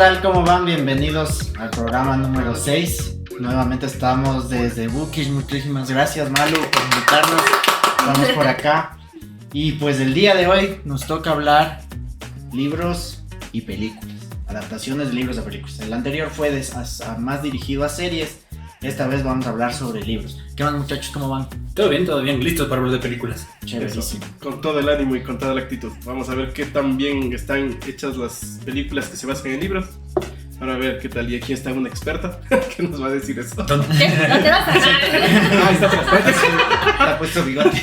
tal? ¿Cómo van? Bienvenidos al programa número 6. Nuevamente estamos desde Bookish. Muchísimas gracias, Malu, por invitarnos. Estamos por acá. Y pues el día de hoy nos toca hablar libros y películas. Adaptaciones de libros a películas. El anterior fue más dirigido a series. Esta vez vamos a hablar sobre libros. ¿Qué van, muchachos? ¿Cómo van? Todo bien, listos para hablar de películas. Chéverísimo. Con todo el ánimo y con toda la actitud. Vamos a ver qué tan bien están hechas las películas que se basan en libros. Para ver qué tal. Y aquí está una experta que nos va a decir eso. ¿Qué? ¿No te vas a hacer? Ah, está perfecto. Está puesto bigote.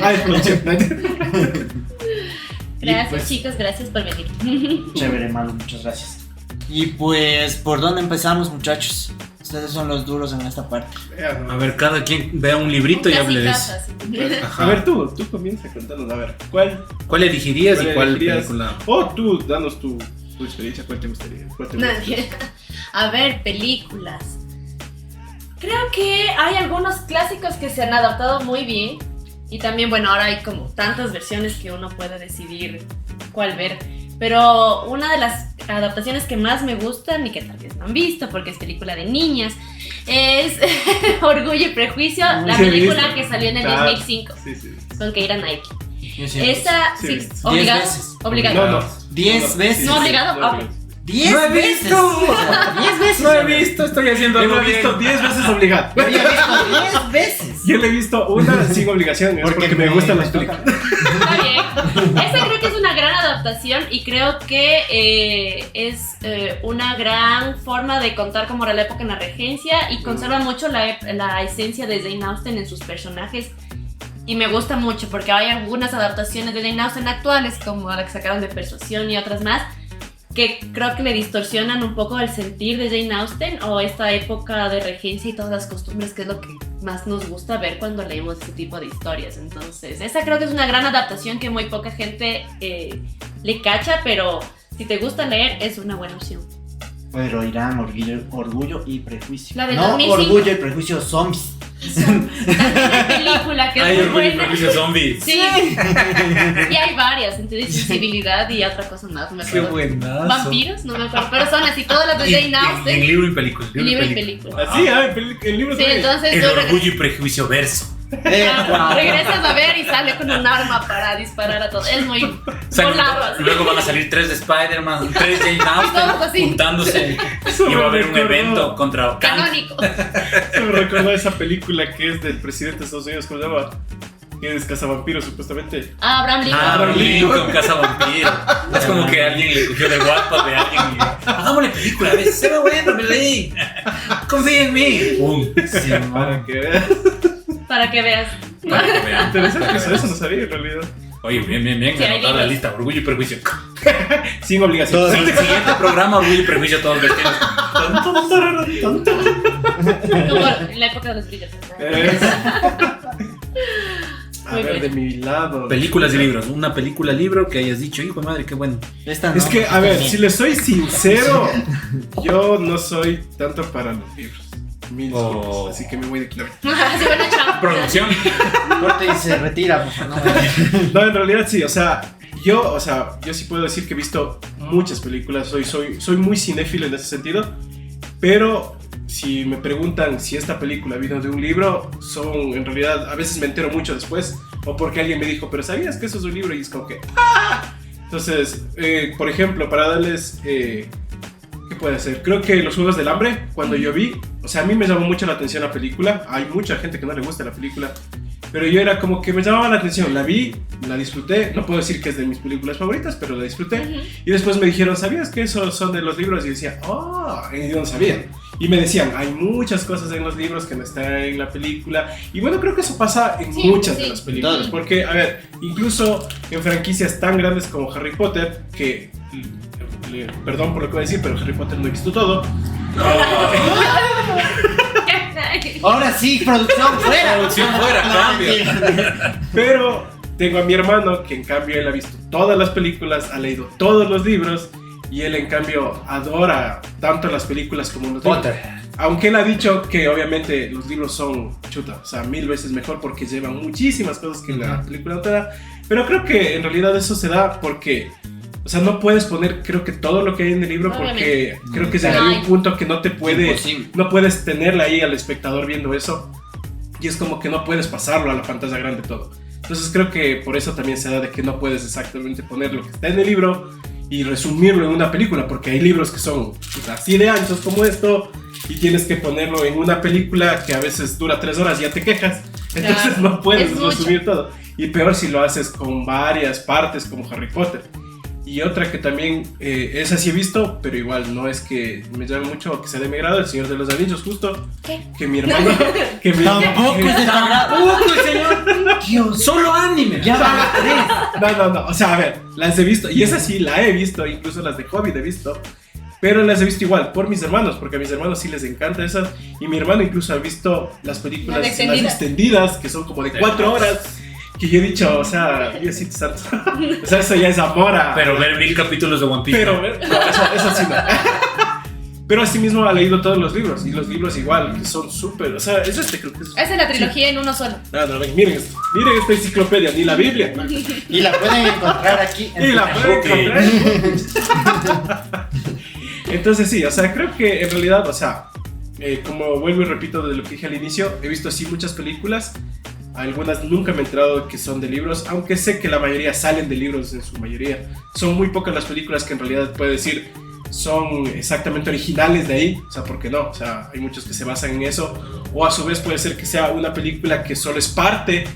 Ah, es producción. Gracias, pues, chicos, gracias por venir. Chévere, Malu, muchas gracias. Y pues, ¿por dónde empezamos, muchachos? Ustedes son los duros en esta parte. A ver, cada quien vea un librito y hable de eso. A ver, tú comienza a contarnos. A ver, ¿Cuál elegirías y cuál elegirías? película? O tú, danos tu experiencia. ¿Cuál te gustaría? A ver, películas. Creo que hay algunos clásicos que se han adaptado muy bien. Y también, bueno, ahora hay como tantas versiones que uno puede decidir cuál ver. Pero una de las adaptaciones que más me gustan y que tal vez no han visto porque es película de niñas es Orgullo y Prejuicio, la película que salió en el 2005 con Keira Knightley. Esa, sí, obligado. 10 veces. Obligado. No. 10 veces. No, obligado. No, 10 No he veces. visto. 10 veces. No he visto, estoy haciendo Yo lo algo he visto bien. 10 veces obligado. Yo había visto 10 veces. Yo le he visto una sin obligación. Es porque me gustan las películas. Está bien. Esa creo que es una gran adaptación y creo que es una gran forma de contar como era la época en la regencia y conserva mucho la esencia de Jane Austen en sus personajes. Y me gusta mucho porque hay algunas adaptaciones de Jane Austen actuales, como la que sacaron de Persuasión y otras más, que creo que le distorsionan un poco el sentir de Jane Austen o esta época de regencia y todas las costumbres, que es lo que más nos gusta ver cuando leemos este tipo de historias. Entonces, esa creo que es una gran adaptación que muy poca gente le cacha, pero si te gusta leer, es una buena opción. Pero irán Orgullo y Prejuicio. La del no 2005. Orgullo y Prejuicio Zombies. También hay película que Hay es muy Orgullo y buena. Prejuicio Zombies. Sí, y hay varias, entre sensibilidad y otra cosa más, no me Qué acuerdo. buenazo. Vampiros, no me acuerdo, pero son así todas las de Jane En Austen. libro y película. Libro y película. Así, el libro Sí, también. entonces El tú Orgullo y Prejuicio verso. regresas a ver y sale con un arma para disparar a todos. Es muy volado así. Luego van a salir 3 de Spider-Man, 3 de Jane Todos Austen así. juntándose y va a haber un evento contra Kang. Canónico. Me recuerdo esa película que es del presidente de Estados Unidos, ¿cómo se llama? Que es Cazavampiros, supuestamente. Abraham Lincoln. Abraham Lincoln, Casa Vampiro. Es como que alguien le cogió del WhatsApp de alguien y hagámosle película, a ver, se ve bueno, me leí. Confía en mí. ¡Pum! Sí, Para que veas. Para que veas. Para que vean. Interesante, eso no sabía en realidad. Oye, bien, Sí, hay anotada la libros. lista. Orgullo y Prejuicio. Sin obligación. Sí, siguiente programa, Orgullo y Prejuicio, todos vestidos. Como en la época de los brillos. A Muy ver, bueno. de mi lado. Películas y libros. Una película, libro que hayas dicho, hijo de madre, qué bueno. Esta no. Es que, a ver, También. si les soy sincero, yo no soy tanto para los libros. Mil disculpas, así que me voy de aquí. Sí, bueno, chao. Producción. Corte y se retira, por favor. No, en realidad sí, yo sí puedo decir que he visto muchas películas, soy muy cinéfilo en ese sentido, pero si me preguntan si esta película vino de un libro, en realidad, a veces me entero mucho después, o porque alguien me dijo, pero ¿sabías que eso es un libro? Y es como que, ¡ah! Entonces, por ejemplo, para darles, ¿qué puede ser? Creo que Los Juegos del Hambre, cuando yo vi, a mí me llamó mucho la atención la película, hay mucha gente que no le gusta la película, pero yo era como que me llamaba la atención, la vi, la disfruté, no puedo decir que es de mis películas favoritas, pero la disfruté. Y después me dijeron, ¿sabías que esos son de los libros? Y decía, y yo no sabía. Y me decían, hay muchas cosas en los libros que no están en la película. Y bueno, creo que eso pasa en muchas de las películas. Todo. Porque, a ver, incluso en franquicias tan grandes como Harry Potter, que, perdón por lo que voy a decir, pero Harry Potter no he visto todo. Ahora sí, producción fuera. Producción fuera, cambio. Pero tengo a mi hermano que en cambio él ha visto todas las películas, ha leído todos los libros y él en cambio adora tanto las películas como los libros. Potter. Aunque él ha dicho que obviamente los libros son chuta, o sea, 1000 veces mejor porque llevan muchísimas cosas que la película no te da. Pero creo que en realidad eso se da porque, o sea, no puedes poner, creo que todo lo que hay en el libro, porque creo que llegaría un punto que no puedes tenerla ahí al espectador viendo eso, y es como que no puedes pasarlo a la pantalla grande todo. Entonces creo que por eso también se da de que no puedes exactamente poner lo que está en el libro y resumirlo en una película, porque hay libros que son así de anchos como esto, y tienes que ponerlo en una película que a veces dura 3 horas y ya te quejas. Entonces no puedes resumir todo. Y peor si lo haces con varias partes como Harry Potter. Y otra que también, esa sí he visto, pero igual no es que me llame mucho que sea de mi grado, El Señor de los Anillos, justo. ¿Qué? Que mi hermano... Tampoco es de ¡Tampoco, señor! Dios, solo anime. Ya va No, o sea, a ver, las he visto, y esa sí la he visto, incluso las de Hobbit he visto, pero las he visto igual por mis hermanos, porque a mis hermanos sí les encanta esas, y mi hermano incluso ha visto las películas, las extendidas, que son como de 4 horas, que yo he dicho, o sea, Diosito santo, o sea, eso ya es amor a... Pero ver 1000 capítulos de One Piece. Pero ver, no, eso sí no. Pero así mismo ha leído todos los libros, y los libros igual, que son súper, o sea, creo que es... Esa es la trilogía en uno solo. No, miren esta enciclopedia, ni la Biblia. Y la pueden encontrar aquí. Y la pueden encontrar. Entonces sí, o sea, creo que en realidad, o sea, como vuelvo y repito de lo que dije al inicio, he visto así muchas películas, algunas nunca me he enterado que son de libros, aunque sé que la mayoría salen de libros en su mayoría. Son muy pocas las películas que en realidad puedo decir son exactamente originales de ahí, o sea, ¿por qué no? O sea, hay muchos que se basan en eso, o a su vez puede ser que sea una película que solo es parte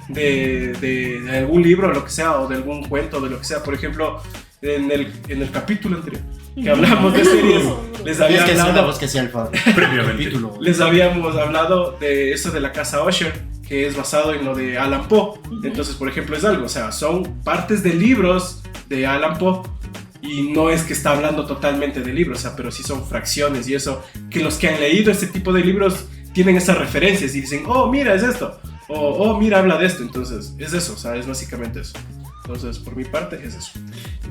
de algún libro o lo que sea, o de algún cuento, de lo que sea. Por ejemplo, en el capítulo anterior que hablamos de series, les había hablado, les habíamos hablado de eso de la casa Usher, que es basado en lo de Alan Poe. Entonces, por ejemplo, es algo, o sea, son partes de libros de Alan Poe, y no es que está hablando totalmente de libros, o sea, pero sí son fracciones y eso, que los que han leído este tipo de libros tienen esas referencias y dicen, oh, mira, es esto, o oh, mira, habla de esto. Entonces, es eso, o sea, es básicamente eso. Entonces, por mi parte, es eso.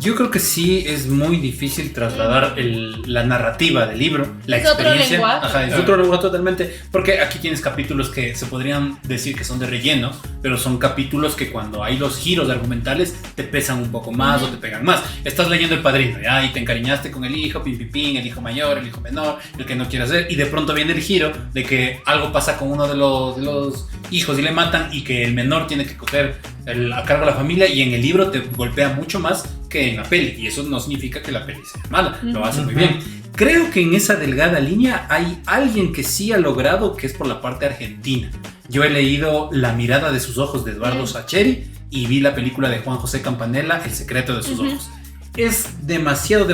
Yo creo que sí es muy difícil trasladar la narrativa del libro, la experiencia. Otro lenguaje. Ajá, es otro lenguaje totalmente. Porque aquí tienes capítulos que se podrían decir que son de relleno, pero son capítulos que cuando hay los giros argumentales te pesan un poco más o te pegan más. Estás leyendo El Padrino, ¿ya? Y te encariñaste con el hijo, pim, pim, pim, el hijo mayor, el hijo menor, el que no quiere hacer, y de pronto viene el giro de que algo pasa con uno de los hijos y le matan, y que el menor tiene que coger a cargo de la familia, y en el libro te golpea mucho más que en la peli, y eso no significa que la peli sea mala, lo hace muy bien. Creo que en esa delgada línea hay alguien que sí ha logrado, que es por la parte argentina. Yo he leído La mirada de sus ojos de Eduardo Sacheri y vi la película de Juan José Campanella, El secreto de sus ojos. Es demasiado,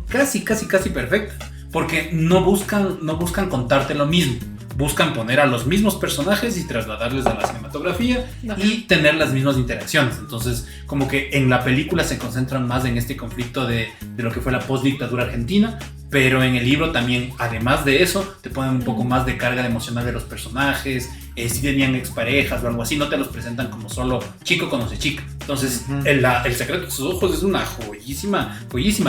casi perfecta, porque no buscan contarte lo mismo. Buscan poner a los mismos personajes y trasladarles a la cinematografía y tener las mismas interacciones. Entonces, como que en la película se concentran más en este conflicto de lo que fue la postdictadura argentina, pero en el libro también, además de eso, te ponen un poco más de carga emocional de los personajes. Si tenían exparejas o algo así, no te los presentan como solo chico conoce chica. Entonces, El secreto de sus ojos es una joyísima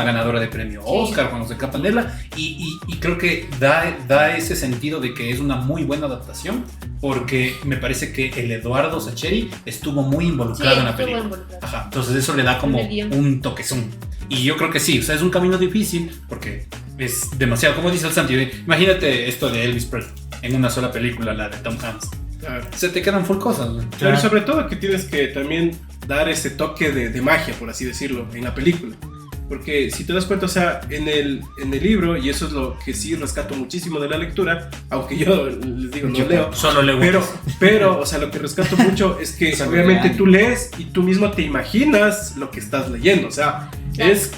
ganadora de premio Oscar, Juan José Campanella, y creo que da ese sentido de que es una muy buena adaptación, porque me parece que el Eduardo Sacheri estuvo muy involucrado en la película. Ajá, entonces eso le da como un toquezón. Y yo creo que sí, o sea, es un camino difícil, porque es demasiado, como dice el Santi, imagínate esto de Elvis Presley en una sola película, la de Tom Hanks. Claro. Se te quedan full cosas, ¿no? Claro, sobre todo que tienes que también dar ese toque de magia, por así decirlo, en la película. Porque si te das cuenta, o sea, en el libro, y eso es lo que sí rescato muchísimo de la lectura, aunque yo les digo, no leo. Solo leo. Pero, o sea, lo que rescato mucho es que obviamente tú lees y tú mismo te imaginas lo que estás leyendo. O sea, es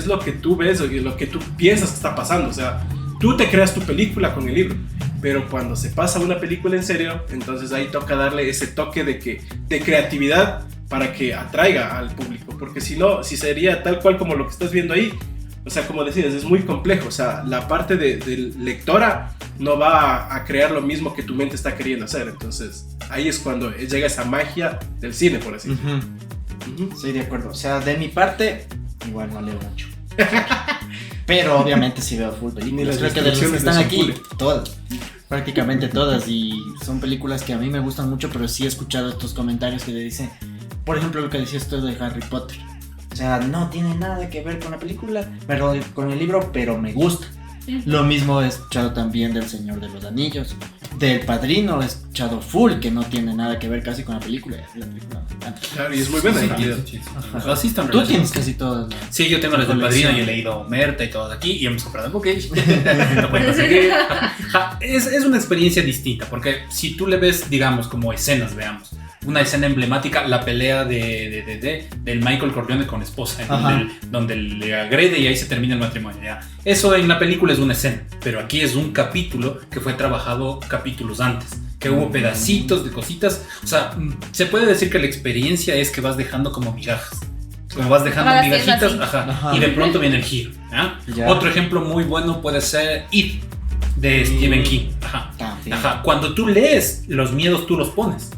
lo que tú ves o lo que tú piensas que está pasando. O sea, tú te creas tu película con el libro. Pero cuando se pasa una película en serio, entonces ahí toca darle ese toque de creatividad para que atraiga al público, porque si no, si sería tal cual como lo que estás viendo ahí, o sea, como decías, es muy complejo, o sea, la parte de lectora no va a crear lo mismo que tu mente está queriendo hacer, entonces ahí es cuando llega esa magia del cine, por así decirlo. Estoy de acuerdo, o sea, de mi parte, igual no leo mucho. Pero obviamente sí veo full películas. Creo que de los que están aquí, todas, prácticamente todas, y son películas que a mí me gustan mucho, pero sí he escuchado estos comentarios que le dicen, por ejemplo, lo que decías tú de Harry Potter. O sea, no tiene nada que ver con la película, pero con el libro, pero me gusta. Lo mismo he escuchado también del Señor de los Anillos, del Padrino, he escuchado full, que no tiene nada que ver casi con la película. La película me encanta. Claro, y es muy buena en realidad. Ajá. Así están Tú relacionados. tienes casi todas las... Sí, yo tengo las del colección. Padrino y he leído Merta y todas aquí y hemos comprado en Bookage. No pueden seguir. Es una experiencia distinta porque si tú le ves, digamos, como escenas, veamos, una escena emblemática, la pelea del Michael Corleone con esposa, donde le agrede y ahí se termina el matrimonio. ¿Ya? Eso en la película es una escena, pero aquí es un capítulo que fue trabajado capítulos antes, que hubo pedacitos de cositas. O sea, se puede decir que la experiencia es que vas dejando como migajas. Como vas dejando Ahora sí, migajitas, así. y de pronto viene el giro. ¿Ya? Ya. Otro ejemplo muy bueno puede ser It, de Stephen King. También. Cuando tú lees los miedos, tú los pones.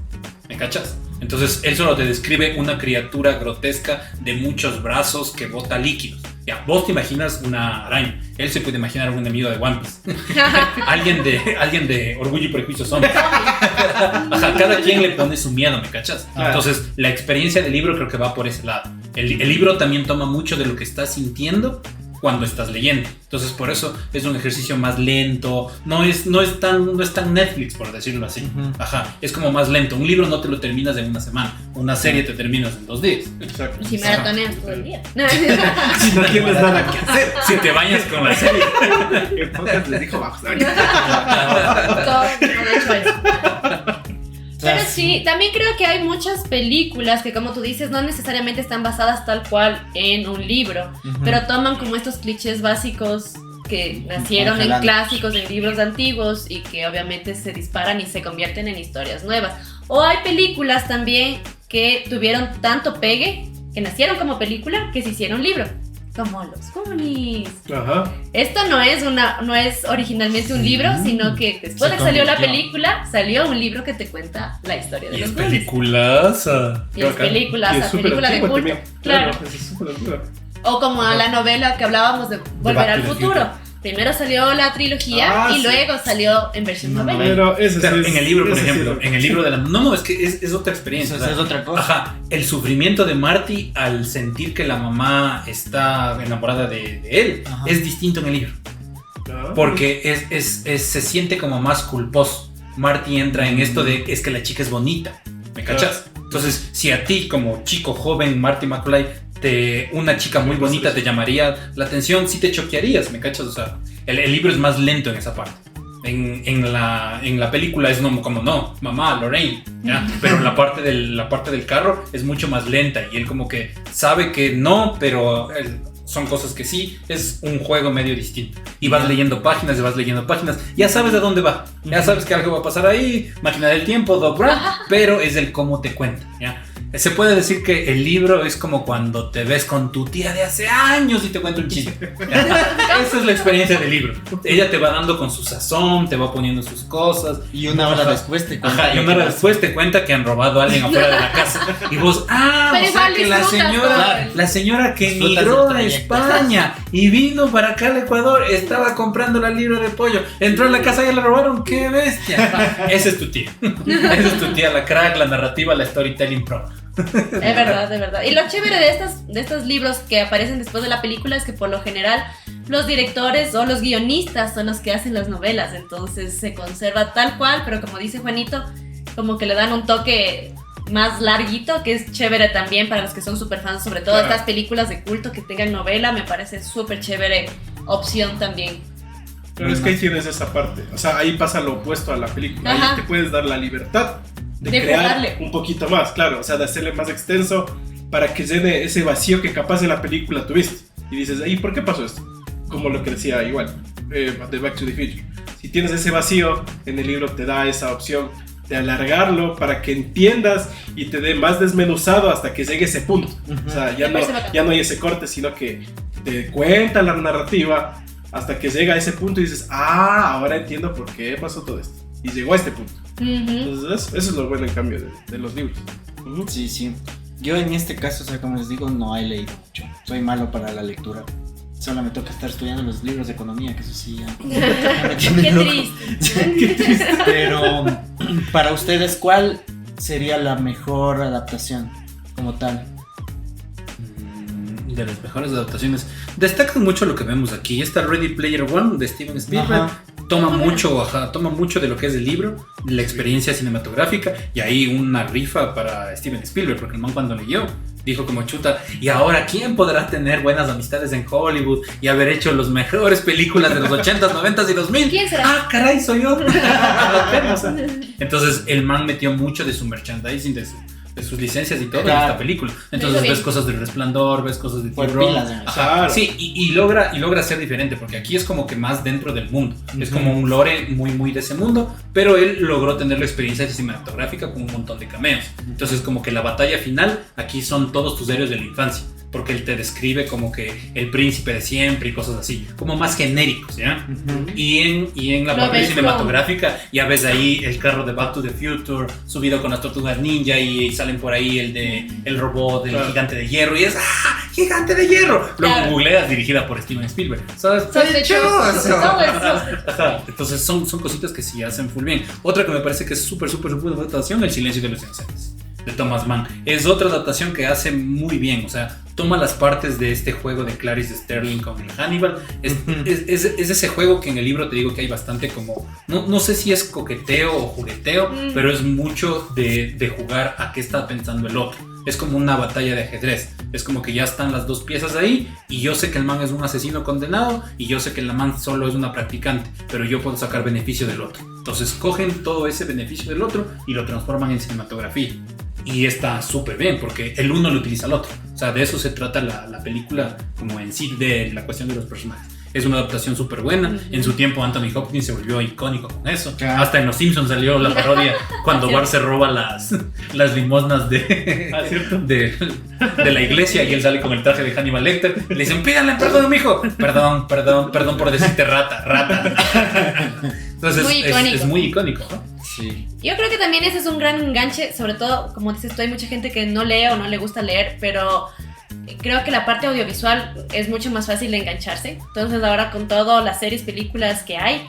¿Me cachas? Entonces él solo te describe una criatura grotesca de muchos brazos que bota líquidos. Ya, vos te imaginas una araña. Él se puede imaginar un enemigo de One Piece. alguien de Orgullo y Prejuicio Zombie. Cada quien le pone su miedo, ¿me cachas? Entonces la experiencia del libro creo que va por ese lado. El libro también toma mucho de lo que estás sintiendo cuando estás leyendo. Entonces por eso es un ejercicio más lento, no es tan Netflix, por decirlo así. Es como más lento. Un libro no te lo terminas en una semana, una serie te terminas en 2 días. Exacto. Y si maratoneas todo el día. Si no tienes nada que hacer. Si te bañas con la serie. Entonces les dijo vamos. Todo, de hecho, eso. Pero sí, también creo que hay muchas películas que, como tú dices, no necesariamente están basadas tal cual en un libro, pero toman como estos clichés básicos que nacieron en clásicos, en libros antiguos y que obviamente se disparan y se convierten en historias nuevas. O hay películas también que tuvieron tanto pegue, que nacieron como película, que se hicieron libro. Como los Goonies. Ajá. Esto no es originalmente un libro, sino que después de que salió la película, salió un libro que te cuenta la historia de Y es los Goonies. peliculaza. Y es película, Y es súper película de antigua culto. también. Claro. Es súper antigua. O como a la novela que hablábamos de Volver Back al to the Futuro. Future. Primero salió la trilogía y sí. luego salió en versión novela. Pero eso Claro, sí es- en el libro, por eso sí ejemplo, es- en el libro de la... No, es que es otra experiencia. Eso es otra cosa. Ajá, el sufrimiento de Marty al sentir que la mamá está enamorada de él Ajá. es distinto en el libro. Ah. Porque se siente como más culposo. Marty entra en esto de es que la chica es bonita, ¿me cachas? Entonces, si a ti como chico joven, Marty McFly, una chica muy bonita te llamaría la atención, sí te choquearías, ¿me cachas? O sea, el libro es más lento en esa parte. En la película es como no, mamá, Lorraine, ¿ya? Pero la parte del carro es mucho más lenta y él como que sabe que no, pero son cosas que sí, es un juego medio distinto. Y vas leyendo páginas, ya sabes a dónde va, ya sabes que algo va a pasar ahí, máquina del tiempo, Doc Brown, pero es el cómo te cuenta, ¿ya? Se puede decir que el libro es como cuando te ves con tu tía de hace años y te cuenta un chiste. Esa es la experiencia del libro. Ella te va dando con su sazón, te va poniendo sus cosas. Y una hora después te cuenta. Y una hora después te cuenta que han robado a alguien afuera de la casa. Y vos, Pero o sea igual que disfrutas la señora que Disfrutas emigró del a trayecto. España y vino para acá al Ecuador, estaba comprando la libra de pollo, entró en la casa y la robaron, ¡qué bestia! Esa es tu tía. Esa es tu tía, la crack, la narrativa, la storytelling pro. Es verdad, es verdad. Y lo chévere de estos libros que aparecen después de la película es que por lo general los directores o los guionistas son los que hacen las novelas, entonces se conserva tal cual, pero como dice Juanito, como que le dan un toque más larguito, que es chévere también para los que son súper fans, sobre todo estas películas de culto que tengan novela, me parece súper chévere opción también. Pero es que ahí tienes esa parte. O sea, ahí pasa lo opuesto a la película. Ajá. Ahí te puedes dar la libertad de De crear jugarle. un poquito más, claro. O sea, de hacerle más extenso para que llene ese vacío que capaz en la película tuviste. Y dices, ¿y por qué pasó esto? Como lo que decía igual, de Back to the Future. Si tienes ese vacío, en el libro te da esa opción de alargarlo para que entiendas y te dé más desmenuzado hasta que llegue ese punto. O sea, ya no hay ese corte, sino que te cuenta la narrativa hasta que llega a ese punto y dices, ahora entiendo por qué pasó todo esto. Y llegó a este punto. Entonces, eso es lo bueno en cambio de los libros. Sí, sí. Yo en este caso, o sea, como les digo, no he leído mucho. Soy malo para la lectura. Solo me toca estar estudiando los libros de economía, que eso sí ya me tiene Qué loco. triste. Qué triste. Pero para ustedes, ¿cuál sería la mejor adaptación como tal? De las mejores adaptaciones. Destacan mucho lo que vemos aquí. Esta Ready Player One de Steven Spielberg toma mucho de lo que es el libro, de la experiencia cinematográfica, y ahí una rifa para Steven Spielberg, porque el man cuando leyó dijo como chuta, y ahora ¿quién podrá tener buenas amistades en Hollywood y haber hecho las mejores películas de los 80s, 90s y 2000? ¿Quién será? Ah, caray, soy yo. Entonces el man metió mucho de su merchandising, de sus licencias y todo en esta película. Entonces ves cosas del Resplandor, ves cosas de pilas, Ajá. Sí, y logra ser diferente, porque aquí es como que más dentro del mundo. Es como un lore muy de ese mundo, pero él logró tener la experiencia cinematográfica con un montón de cameos. Entonces como que la batalla final, aquí son todos tus héroes de la infancia, porque él te describe como que el príncipe de siempre y cosas así, como más genéricos, ¿ya? Y en la parte cinematográfica ya ves ahí el carro de Back to the Future subido con las tortugas ninja, y salen por ahí el robot del gigante de hierro, y es ¡ah! ¡Gigante de hierro! Luego googleas, dirigida por Steven Spielberg. ¿Sabes? Entonces son cositas que sí hacen full bien. Otra que me parece que es súper buena adaptación, El silencio de los inocentes, de Thomas Mann. Es otra adaptación que hace muy bien, o sea, toma las partes de este juego de Clarice Sterling con el Hannibal. Es ese juego que en el libro te digo que hay bastante como, no sé si es coqueteo o jugueteo, pero es mucho de jugar a qué está pensando el otro. Es como una batalla de ajedrez. Es como que ya están las dos piezas ahí, y yo sé que el man es un asesino condenado, y yo sé que el man solo es una practicante, pero yo puedo sacar beneficio del otro. Entonces cogen todo ese beneficio del otro y lo transforman en cinematografía. Y está súper bien, porque el uno lo utiliza al otro. O sea, de eso se trata la película, como en sí, de la cuestión de los personajes. Es una adaptación súper buena. En su tiempo Anthony Hopkins se volvió icónico con eso. Hasta en Los Simpsons salió la parodia cuando Bart se roba las limosnas de la iglesia, y él sale con el traje de Hannibal Lecter. Le dicen, pídanle perdón, mijo. Perdón por decirte rata. Entonces es muy icónico, ¿no? Sí. Yo creo que también ese es un gran enganche, sobre todo, como dices tú, hay mucha gente que no lee o no le gusta leer, pero creo que la parte audiovisual es mucho más fácil de engancharse. Entonces ahora con todas las series, películas que hay,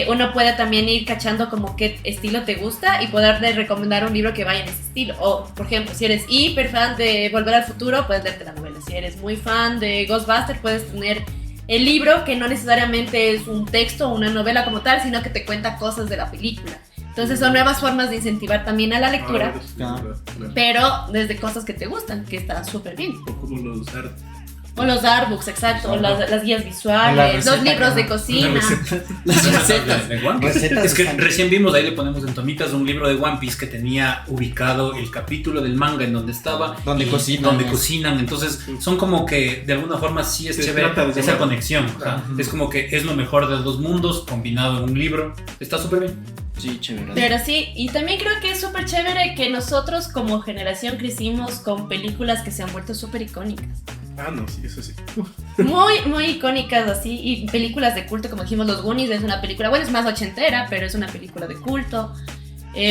uno puede también ir cachando como qué estilo te gusta y poderle recomendar un libro que vaya en ese estilo. O, por ejemplo, si eres hiper fan de Volver al Futuro, puedes leerte la novela. Si eres muy fan de Ghostbusters, puedes tener el libro, que no necesariamente es un texto o una novela como tal, sino que te cuenta cosas de la película. Entonces son nuevas formas de incentivar también a la lectura, pero desde cosas que te gustan, que está súper bien. O como los art. O los artbooks, exacto, o las guías visuales, los libros de cocina. Las recetas. De One Piece. Es que recién vimos, ahí le ponemos en tomitas un libro de One Piece que tenía ubicado el capítulo del manga en donde estaba, donde cocinan. Entonces son como que de alguna forma sí es chévere esa conexión. Es como que es lo mejor de los dos mundos combinado en un libro. Está súper bien. Sí, chévere. Pero sí, y también creo que es súper chévere que nosotros como generación crecimos con películas que se han vuelto súper icónicas. Ah, no, sí, eso sí. Muy icónicas así, y películas de culto, como dijimos, Los Goonies es una película, bueno, es más ochentera, pero es una película de culto.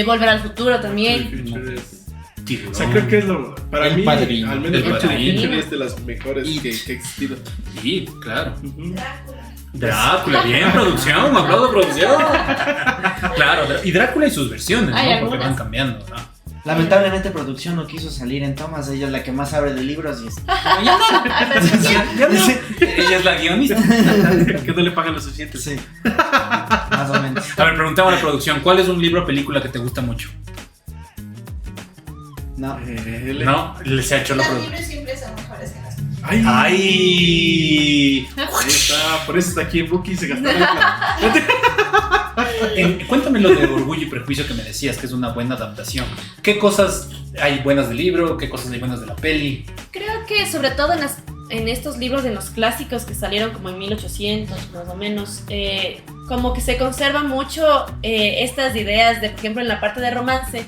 Volver al Futuro también. O sea, creo que es para El mí, Padrino. al menos El Back to the Padrino. Future es de las mejores que ha existido. Sí, claro. Drácula, bien, producción, un aplauso de producción. Claro, y Drácula y sus versiones, Hay ¿no? Porque algunas. van cambiando, ¿no? Lamentablemente producción no quiso salir en tomas, ella es la que más sabe de libros y es... Ella es la guionista. Que no le pagan lo suficiente. Sí, más o menos. A ver, preguntamos a la producción, ¿cuál es un libro o película que te gusta mucho? No. No, les ha hecho la Los producción. libros siempre son mejores que las ¡Ay! ¡Ay! Ahí está, por eso está aquí en Buki, se gastaron la... Cuéntame lo de Orgullo y Prejuicio que me decías, que es una buena adaptación. ¿Qué cosas hay buenas del libro? ¿Qué cosas hay buenas de la peli? Creo que sobre todo en estos libros, de los clásicos que salieron como en 1800 más o menos, como que se conservan mucho estas ideas de, por ejemplo, en la parte de romance,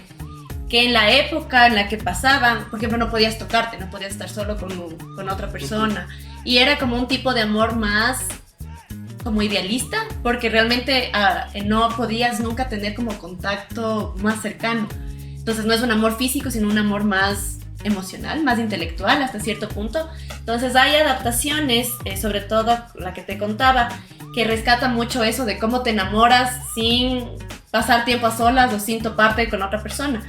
que en la época en la que pasaban, por ejemplo, no podías tocarte, no podías estar solo con otra persona, y era como un tipo de amor más como idealista, porque realmente no podías nunca tener como contacto más cercano. Entonces no es un amor físico, sino un amor más emocional, más intelectual hasta cierto punto. Entonces hay adaptaciones, sobre todo la que te contaba, que rescata mucho eso de cómo te enamoras sin pasar tiempo a solas o sin toparte con otra persona,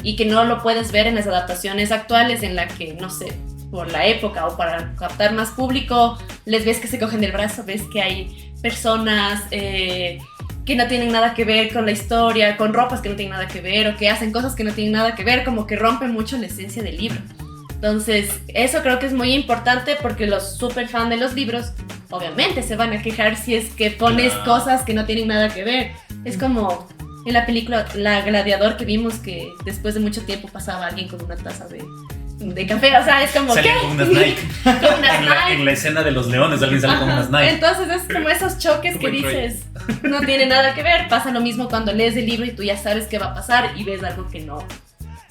y que no lo puedes ver en las adaptaciones actuales en la que, no sé, por la época o para captar más público, les ves que se cogen del brazo, ves que hay personas que no tienen nada que ver con la historia, con ropas que no tienen nada que ver o que hacen cosas que no tienen nada que ver, como que rompen mucho la esencia del libro. Entonces, eso creo que es muy importante porque los super fans de los libros obviamente se van a quejar si es que pones cosas que no tienen nada que ver. Es como en la película La Gladiador que vimos que después de mucho tiempo pasaba alguien con una taza de café, o sea, es como Salen ¿qué? con unas Nike. Con unas En Nike. la escena de los leones alguien sale con Ajá. unas Nike. Entonces es como esos choques que Buen trade. dices, no tiene nada que ver. Pasa lo mismo cuando lees el libro y tú ya sabes qué va a pasar y ves algo que no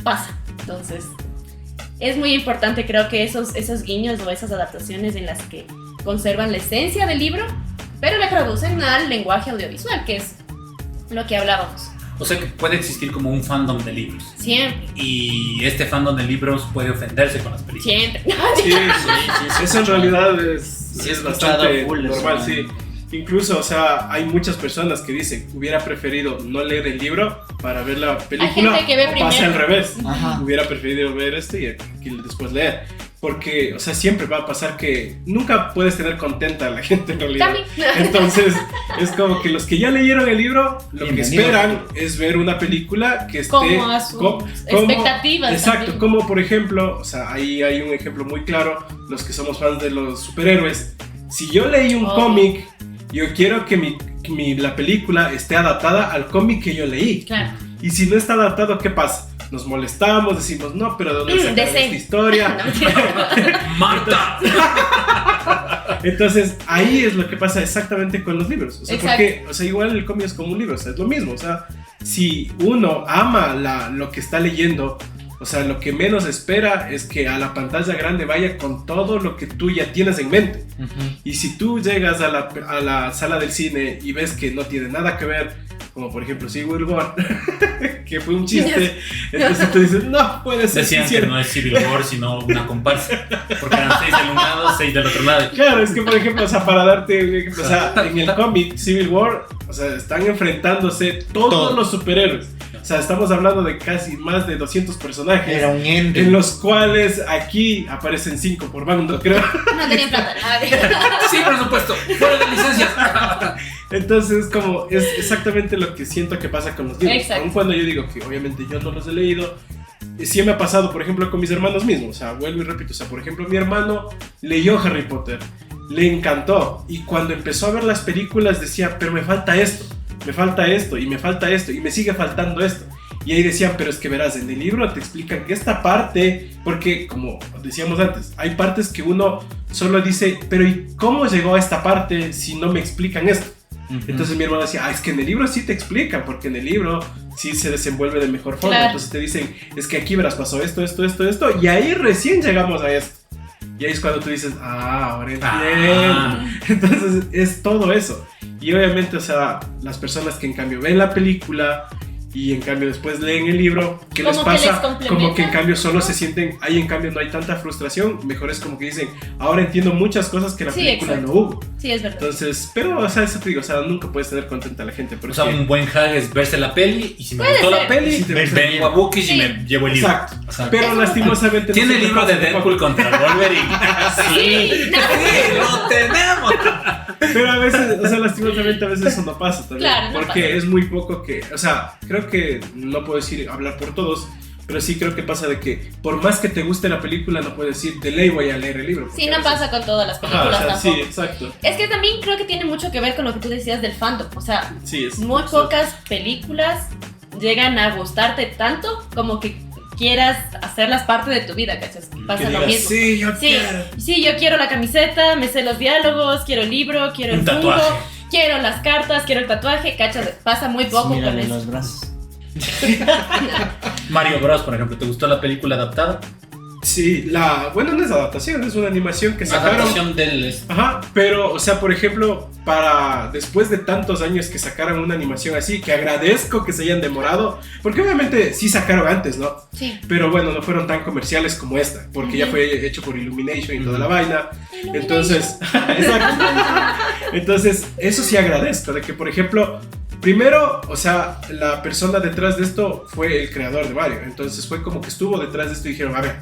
pasa. Entonces, es muy importante, creo que esos guiños o esas adaptaciones en las que conservan la esencia del libro, pero le traducen al lenguaje audiovisual, que es lo que hablábamos. O sea que puede existir como un fandom de libros. Siempre, Y este fandom de libros puede ofenderse con las películas. siempre. Sí, eso en realidad es Sí, he es escuchado bastante full eso, normal, ¿no? sí. Incluso, o sea, hay muchas personas que dicen hubiera preferido no leer el libro para ver la película. gente que ve o pasa primero. al revés. Ajá. Hubiera preferido ver esto y después leer. Porque, o sea, siempre va a pasar que nunca puedes tener contenta a la gente en realidad. Cami. Entonces, es como que los que ya leyeron el libro, lo que Bienvenido. esperan es ver una película que esté Como a sus expectativas Exacto, también. como por ejemplo, o sea, ahí hay un ejemplo muy claro, los que somos fans de los superhéroes. Si yo leí un Oh. cómic, yo quiero que la película esté adaptada al cómic que yo leí. Claro. Y si no está adaptado, ¿qué pasa? Nos molestamos, decimos, no, pero ¿de dónde sacaron DC. esta historia? No, mentira. ¡Marta! Entonces, ahí es lo que pasa exactamente con los libros. O sea, Exacto. porque, o sea, igual el cómic es como un libro, o sea, es lo mismo. O sea, si uno ama lo que está leyendo, o sea, lo que menos espera es que a la pantalla grande vaya con todo lo que tú ya tienes en mente. Y si tú llegas a la sala del cine y ves que no tiene nada que ver, como por ejemplo Civil War, que fue un chiste, entonces tú dices, no puede ser. Decían que no es Civil War, sino una comparsa. Porque eran 6 del un lado, 6 del otro lado. Claro, es que por ejemplo, o sea, para darte un ejemplo, o sea, en el cómic Civil War, o sea, están enfrentándose todos Todo. los superhéroes. O sea, estamos hablando de casi más de 200 personajes. Era un ente. En los cuales aquí aparecen 5 por bando, creo. No tenía plata. Sí, por supuesto. Fuera de licencias. Entonces, como es exactamente lo que siento que pasa con los libros. Exacto. Aun cuando yo digo que obviamente yo no los he leído, sí me ha pasado, por ejemplo, con mis hermanos mismos. O sea, vuelvo y repito. O sea, por ejemplo, mi hermano leyó Harry Potter, le encantó. Y cuando empezó a ver las películas decía, pero me falta esto, me falta esto, y me falta esto, y me sigue faltando esto. Y ahí decían, pero es que verás, en el libro te explican que esta parte, porque como decíamos antes, hay partes que uno solo dice, pero ¿y cómo llegó a esta parte si no me explican esto? Entonces mi hermano decía, es que en el libro sí te explican, porque en el libro sí se desenvuelve de mejor forma. Claro. Entonces te dicen, es que aquí verás, pasó esto, y ahí recién llegamos a esto. Y ahí es cuando tú dices, ahora entiendo. Entonces es todo eso. Y obviamente, o sea, las personas que en cambio ven la película y en cambio después leen el libro, ¿qué les Como que les pasa? complementa. Como que en cambio solo se sienten, ahí en cambio no hay tanta frustración, mejor es como que dicen, ahora entiendo muchas cosas que en la Sí, película exacto. no hubo. Sí, es verdad. Entonces, pero, o sea, eso te digo, o sea, nunca puedes tener contenta a la gente. Porque, O sea, un buen hack es verse la peli y si me Puede gustó ser. la peli, Sí, te vengo gusta. a Bookish Sí. y me llevo el libro. exacto. O sea, Pero Eso- lastimosamente tiene el siempre libro de pasa Deadpool contra Wolverine. Sí, no. lo tenemos. Pero a veces, o sea, lastimosamente a veces eso no pasa también. Claro, no porque pasa. es muy poco que, o sea, creo que no puedo decir hablar por todos, pero sí creo que pasa de que por más que te guste la película, no puedes decir de ley voy a leer el libro. porque Sí, a no veces- pasa con todas las Ajá, películas o sea, sí, tampoco. exacto. Es que también creo que tiene mucho que ver con lo que tú decías del fandom. O sea, Sí, es muy pocas películas llegan a gustarte tanto como que quieras hacerlas parte de tu vida, ¿cachas? Pasa Que lo digas, mismo. sí, yo Sí, quiero. sí, yo quiero la camiseta, me sé los diálogos, quiero el libro, quiero el Un fungo, tatuaje. quiero las cartas, quiero el tatuaje, ¿cachas? Pasa muy poco con Mírale eso. los brazos. Mario Bros, por ejemplo, ¿te gustó la película adaptada? Sí, bueno, no es adaptación, es una animación que sacaron. Adaptación del... Ajá, pero, o sea, por ejemplo, después de tantos años que sacaran una animación así, que agradezco que se hayan demorado, porque obviamente sí sacaron antes, ¿no? Sí. Pero bueno, no fueron tan comerciales como esta, porque ya fue hecho por Illumination y toda la vaina. Entonces, exacto. Entonces, eso sí agradezco, de que, por ejemplo, primero, o sea, la persona detrás de esto fue el creador de Mario. Entonces fue como que estuvo detrás de esto y dijeron, a ver,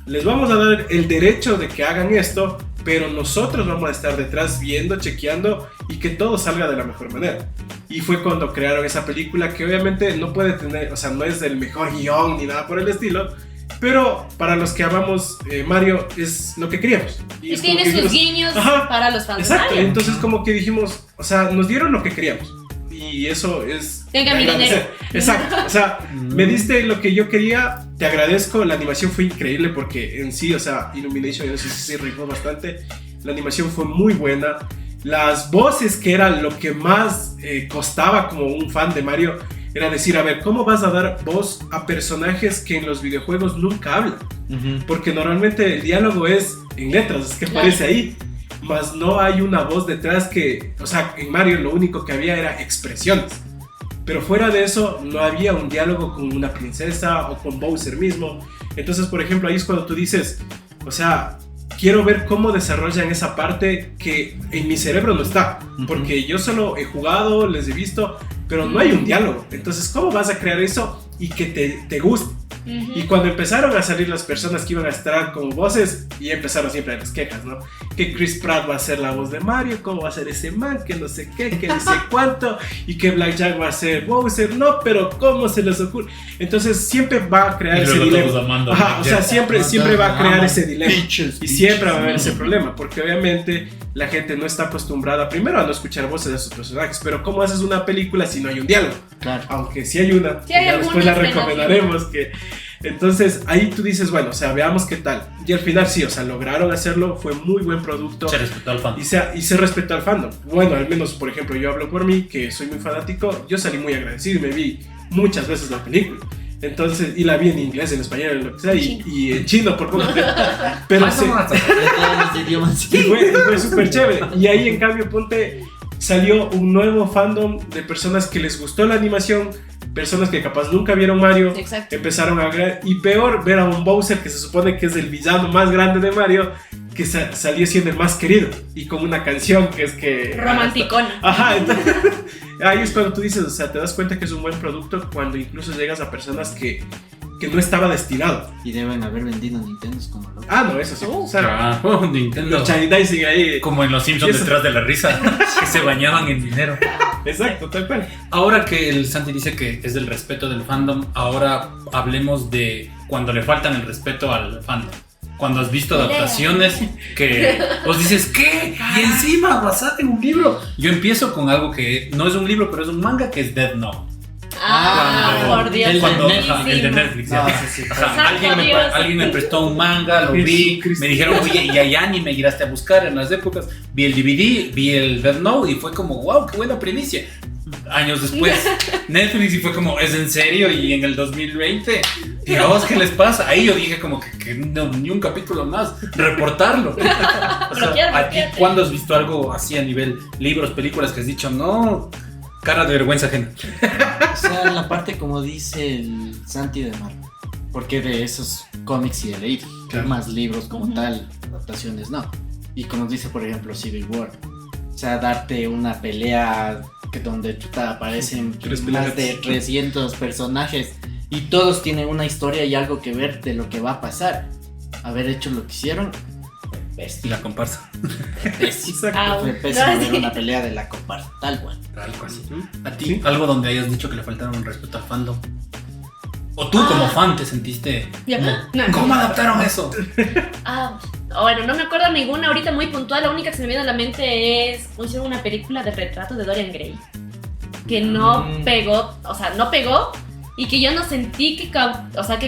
les vamos a dar el derecho de que hagan esto, pero nosotros vamos a estar detrás viendo, chequeando y que todo salga de la mejor manera. Y fue cuando crearon esa película que obviamente no puede tener, o sea, no es el mejor guión ni nada por el estilo, pero para los que amamos Mario es lo que queríamos. Y tiene sus guiños para los fans. Exacto, de Mario. entonces como que dijimos, o sea, nos dieron lo que queríamos. Y eso es... Tenga mi dinero. Exacto, o sea, me diste lo que yo quería, te agradezco, la animación fue increíble porque en sí, o sea, Illumination, yo sí se rifó bastante, la animación fue muy buena, las voces que era lo que más costaba como un fan de Mario, era decir, a ver, ¿cómo vas a dar voz a personajes que en los videojuegos nunca hablan? Porque normalmente el diálogo es en letras, es que aparece ahí. Más no hay una voz detrás que, o sea, en Mario lo único que había era expresiones. Pero fuera de eso, no había un diálogo con una princesa o con Bowser mismo. Entonces, por ejemplo, ahí es cuando tú dices, o sea, quiero ver cómo desarrollan esa parte que en mi cerebro no está. Porque yo solo he jugado, les he visto, pero no hay un diálogo. Entonces, ¿cómo vas a crear eso y que te guste? Y cuando empezaron a salir las personas que iban a estar con voces, y empezaron siempre las quejas, ¿no? Que Chris Pratt va a ser la voz de Mario, cómo va a ser ese man, que no sé qué, que no sé cuánto, y que Black Jack va a ser Bowser, no, pero ¿cómo se les ocurre? Entonces siempre va a crear ese dilema. Ajá, o sea, siempre va a crear ese dilema. Y siempre va a haber ese problema, porque obviamente la gente no está acostumbrada, primero, a no escuchar voces de esos personajes, pero ¿cómo haces una película si no hay un diálogo? Claro. Aunque sí hay una, sí hay ya después la recomendaremos que... Entonces ahí tú dices, bueno, o sea, veamos qué tal. Y al final sí, o sea, lograron hacerlo, fue muy buen producto. Se respetó al fandom. Y se respetó al fandom. Bueno, al menos, por ejemplo, yo hablo por mí, que soy muy fanático, yo salí muy agradecido y me vi muchas veces la película. Entonces, y la vi en inglés, en español, en lo que sea, y en chino, por poco. Pero sí, y fue súper chévere. Y ahí, en cambio, ponte, salió un nuevo fandom de personas que les gustó la animación, personas que capaz nunca vieron Mario. Exacto. Empezaron a ver, y peor, ver a un Bowser que se supone que es el villano más grande de Mario, que salió siendo el más querido, y con una canción que es que... romanticona. Ajá, entonces, ahí es cuando tú dices, o sea, te das cuenta que es un buen producto cuando incluso llegas a personas que no estaba destinado. Y deben haber vendido Nintendos como locos. Ah, no, eso sí. O sea, Nintendo. los merchandising ahí. Como en los Simpsons detrás de la risa, que se bañaban en dinero. Exacto, tal cual. Ahora que el Santi dice que es del respeto del fandom, ahora hablemos de cuando le faltan el respeto al fandom. Cuando has visto adaptaciones que vos dices, ¿qué? Y encima basada en un libro. Yo empiezo con algo que no es un libro, pero es un manga, que es Death Note. Por Dios. El de Netflix. No, ya. sí, Ajá, alguien me prestó un manga, lo vi, me dijeron, oye, y hay anime, llegaste a buscar en las épocas. Vi el DVD, vi el Death Note y fue como, wow, qué buena primicia. Años después, Netflix, y fue como, ¿es en serio? Y en el 2020, Dios, ¿qué les pasa? Ahí yo dije como que no, ni un capítulo más, reportarlo. O sea, ¿a ti cuándo has visto algo así a nivel libros, películas, que has dicho, no, cara de vergüenza ajena? O sea, la parte como dice el Santi de Marvel, porque de esos cómics y he leído, Claro. más libros como tal, adaptaciones no. Y como dice, por ejemplo, Civil War, o sea, darte una pelea que donde chuta, aparecen más de 300 personajes y todos tienen una historia y algo que ver de lo que va a pasar. Haber hecho lo que hicieron, Y bestia. la comparsa. Fue pésimo ver una pelea de la comparsa, tal cual. Algo así. ¿A ti? Sí. Algo donde hayas dicho que le faltaron un respeto al fandom. O tú como fan te sentiste Ya. como, No. ¿cómo adaptaron eso? Bueno, no me acuerdo ninguna ahorita muy puntual. La única que se me viene a la mente es, hicieron una película de retrato de Dorian Gray que no pegó, o sea, no pegó, y que yo no sentí que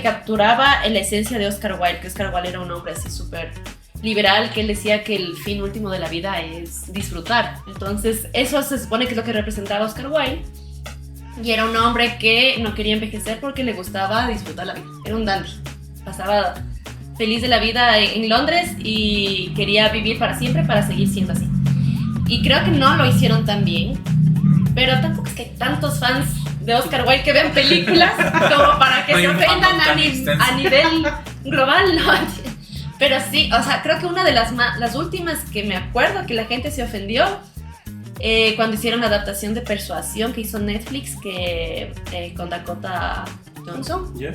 capturaba la esencia de Oscar Wilde, que Oscar Wilde era un hombre así súper liberal, que él decía que el fin último de la vida es disfrutar. Entonces eso se supone que es lo que representaba Oscar Wilde, y era un hombre que no quería envejecer porque le gustaba disfrutar la vida. Era un dandy, pasaba feliz de la vida en Londres y quería vivir para siempre para seguir siendo así. Y creo que no lo hicieron tan bien, pero tampoco es que hay tantos fans de Oscar Wilde que vean películas como para que No hay se un ofendan fandom tan extenso. a nivel global, ¿no? Pero sí, o sea, creo que una de las últimas que me acuerdo que la gente se ofendió, cuando hicieron la adaptación de Persuasión que hizo Netflix, que con Dakota Johnson. ¿Ya?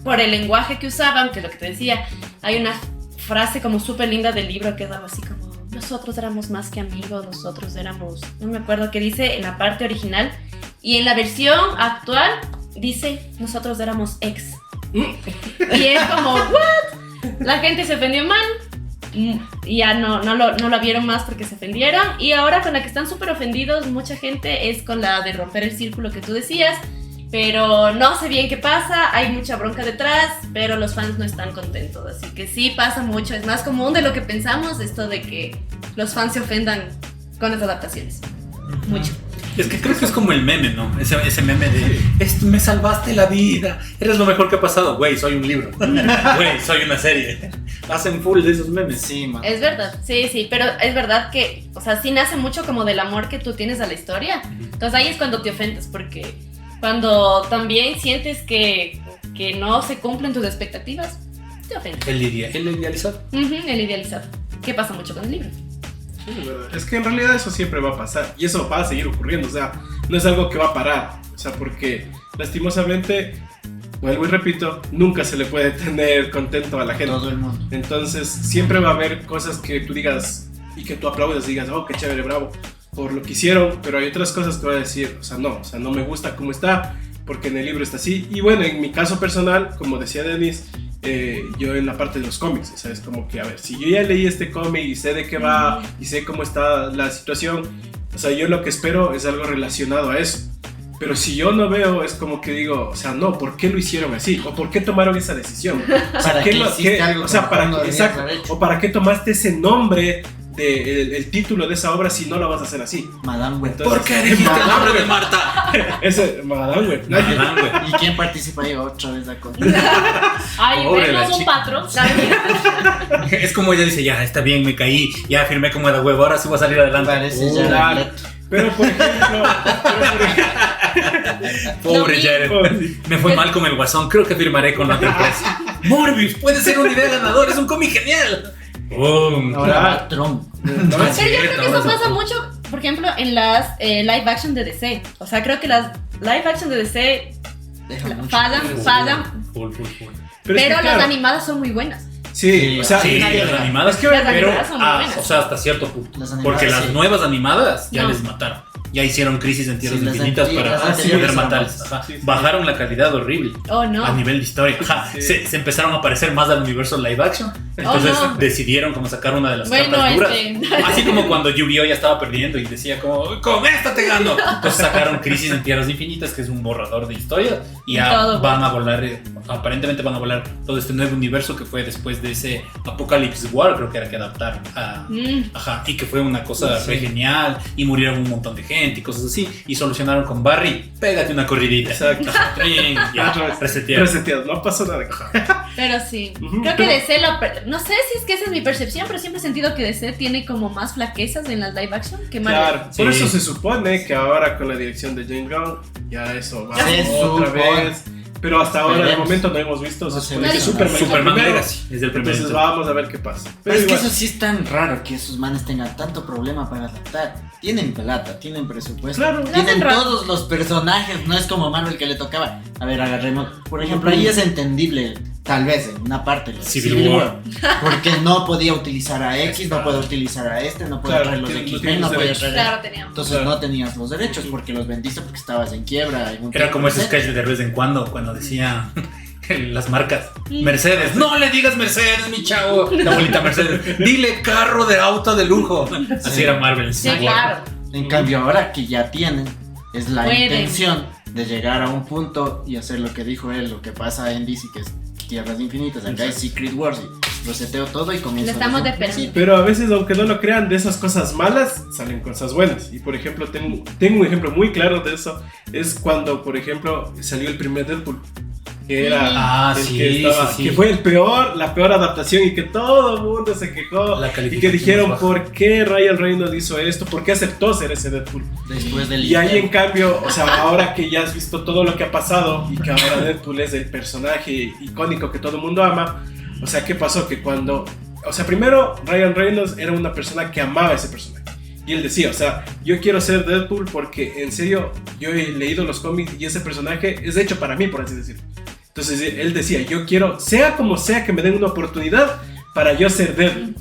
por el lenguaje que usaban, que es lo que te decía, hay una frase como súper linda del libro que es algo así como, nosotros éramos más que amigos, nosotros éramos, no me acuerdo qué dice en la parte original, y en la versión actual dice, nosotros éramos ex. Y es como, ¿what? La gente se ofendió mal. Y ya no la vieron más porque se ofendieron. Y ahora con la que están súper ofendidos mucha gente es con la de romper el círculo que tú decías. Pero no sé bien qué pasa, hay mucha bronca detrás, pero los fans no están contentos. Así que sí pasa mucho, es más común de lo que pensamos esto de que los fans se ofendan con las adaptaciones. Mucho. Es que creo que es como el meme, ¿no? Ese meme de me salvaste la vida, eres lo mejor que ha pasado. Güey, soy un libro. Güey, soy una serie. Hacen full de esos memes. Sí, man. Es verdad, sí, pero es verdad que, o sea, sí nace mucho como del amor que tú tienes a la historia. Entonces ahí es cuando te ofendes, porque cuando también sientes que no se cumplen tus expectativas, te ofendes. El idealizado. El idealizado. ¿Qué pasa mucho con el libro? Es que en realidad eso siempre va a pasar y eso va a seguir ocurriendo, o sea, no es algo que va a parar, o sea, porque lastimosamente, vuelvo y repito, nunca se le puede tener contento a la gente. Todo el mundo. Entonces siempre va a haber cosas que tú digas y que tú aplaudas y digas, oh, qué chévere, bravo, por lo que hicieron, pero hay otras cosas que voy a decir, o sea, no me gusta cómo está, porque en el libro está así. Y bueno, en mi caso personal, como decía Denis, yo en la parte de los cómics, o sea, es como que, a ver, si yo ya leí este cómic y sé de qué va y sé cómo está la situación, o sea, yo lo que espero es algo relacionado a eso. Pero si yo no veo, es como que digo, o sea, no, ¿por qué lo hicieron así? ¿O por qué tomaron esa decisión? ¿Para qué hiciste algo o sea, que no debías exacto, haber hecho? o para qué tomaste ese nombre el título de esa obra si no lo vas a hacer así? Madame Web. Entonces, ¿Por qué dijiste el nombre de Marta? Ese, Madame Web. Madame Web. ¿Y quién participa ahí otra vez la cosa? Ay, Pobre vernos la un chica. patrón. Es como ella dice, ya, está bien, me caí, ya firmé como de huevo, ahora sí voy a salir adelante. Parece ya Claro. Leto. Pero por ejemplo, Pobre Lo Jared. Me fue mal con el Guasón, creo que firmaré con otra empresa. Morbius, puede ser una idea ganadora, es un cómic genial. Ahora va Trump. Pero yo creo que eso pasa mucho, por ejemplo, en las live action de DC. O sea, creo que las live action de DC Deja mucho. fallan, Full. pero es que, las claro, animadas son muy buenas. Sí, o sea, Sí, las animadas, es que, Las pero animadas son muy buenas. o sea, hasta cierto punto. Las animadas, Porque las sí. nuevas animadas ya No. les mataron. Ya hicieron Crisis en Tierras Sí, las Infinitas anteriores- para las poder anteriores matarles. son Ajá. Sí, sí. Bajaron la calidad horrible. Oh, no. A nivel de historia. Ajá. Sí. Se empezaron a parecer más al universo live action. Entonces no. decidieron como sacar una de las Bueno, cartas duras. este- Así como cuando Yu-Gi-Oh ya estaba perdiendo y decía como, con esta te gano. Entonces sacaron Crisis en Tierras Infinitas, que es un borrador de historia. Y ya Todo. van a volar, aparentemente van a volar todo este nuevo universo que fue después de ese Apocalypse War, creo que era que adaptaron. Ajá, y que fue una cosa Sí. re genial. Y murieron un montón de gente y cosas así. Y solucionaron con Barry, pégate una corridita. Exacto. Trin, ya, Otra vez. resetearon. Reseteado, no pasó nada. Pero sí, Ujú, creo que pero- DC no sé si es que esa es mi percepción, pero siempre he sentido que DC tiene como más flaquezas en las live action que Marvel. Claro, por Sí. eso se supone que ahora con la dirección de James Gunn ya eso va Se otra supone. vez. Pero hasta ahora de Veremos. momento no hemos visto. No Se se supone ve. que Superman, Superman primero. Legacy es del primer. Entonces vamos a ver qué pasa. Pero es que igual, eso sí es tan raro que esos manes tengan tanto problema para adaptar. Tienen plata, tienen presupuesto, Claro. tienen Hacen raro. todos los personajes, no es como Marvel que le tocaba. A ver, agarremos, por ejemplo, ahí es entendible, tal vez en una parte, lo de Civil War. porque no podía utilizar a X, no puede utilizar a este, no puede Claro, traer los tiene- no X-Men, tiene no los puede derechos. traer. Claro, teníamos. Entonces Claro. no tenías los derechos porque los vendiste porque estabas en quiebra. en un Era tiempo como ese presente. sketch de vez en cuando decía las marcas. Mercedes, no le digas Mercedes, mi chavo. La abuelita Mercedes, dile carro de auto de lujo. Así Sí. era Marvel. Sí, claro. En cambio, ahora que ya tienen, es la Pueden. intención de llegar a un punto y hacer lo que dijo él, lo que pasa en DC, que es Tierras Infinitas. Acá es Secret Wars y reseteo todo y comienzo. Le estamos desde un esperando. principio. pero a veces, aunque no lo crean, de esas cosas malas salen cosas buenas. Y por ejemplo, tengo un ejemplo muy claro de eso. Es cuando, por ejemplo, salió el primer Deadpool. Que era el sí, que, estaba- sí, sí. que fue la peor adaptación y que todo el mundo se quejó. La Y calificación que dijeron, más baja. ¿por qué Ryan Reynolds hizo esto? ¿Por qué aceptó ser ese Deadpool? Después del Y ahí en cambio, o sea, ahora que ya has visto todo lo que ha pasado y que ahora Deadpool es el personaje icónico que todo el mundo ama, o sea, ¿qué pasó? Que cuando, o sea, primero Ryan Reynolds era una persona que amaba a ese personaje. Y él decía, o sea, yo quiero ser Deadpool porque en serio yo he leído los cómics y ese personaje es hecho para mí, por así decirlo. Entonces él decía, yo quiero, sea como sea, que me den una oportunidad para yo ser Deadpool.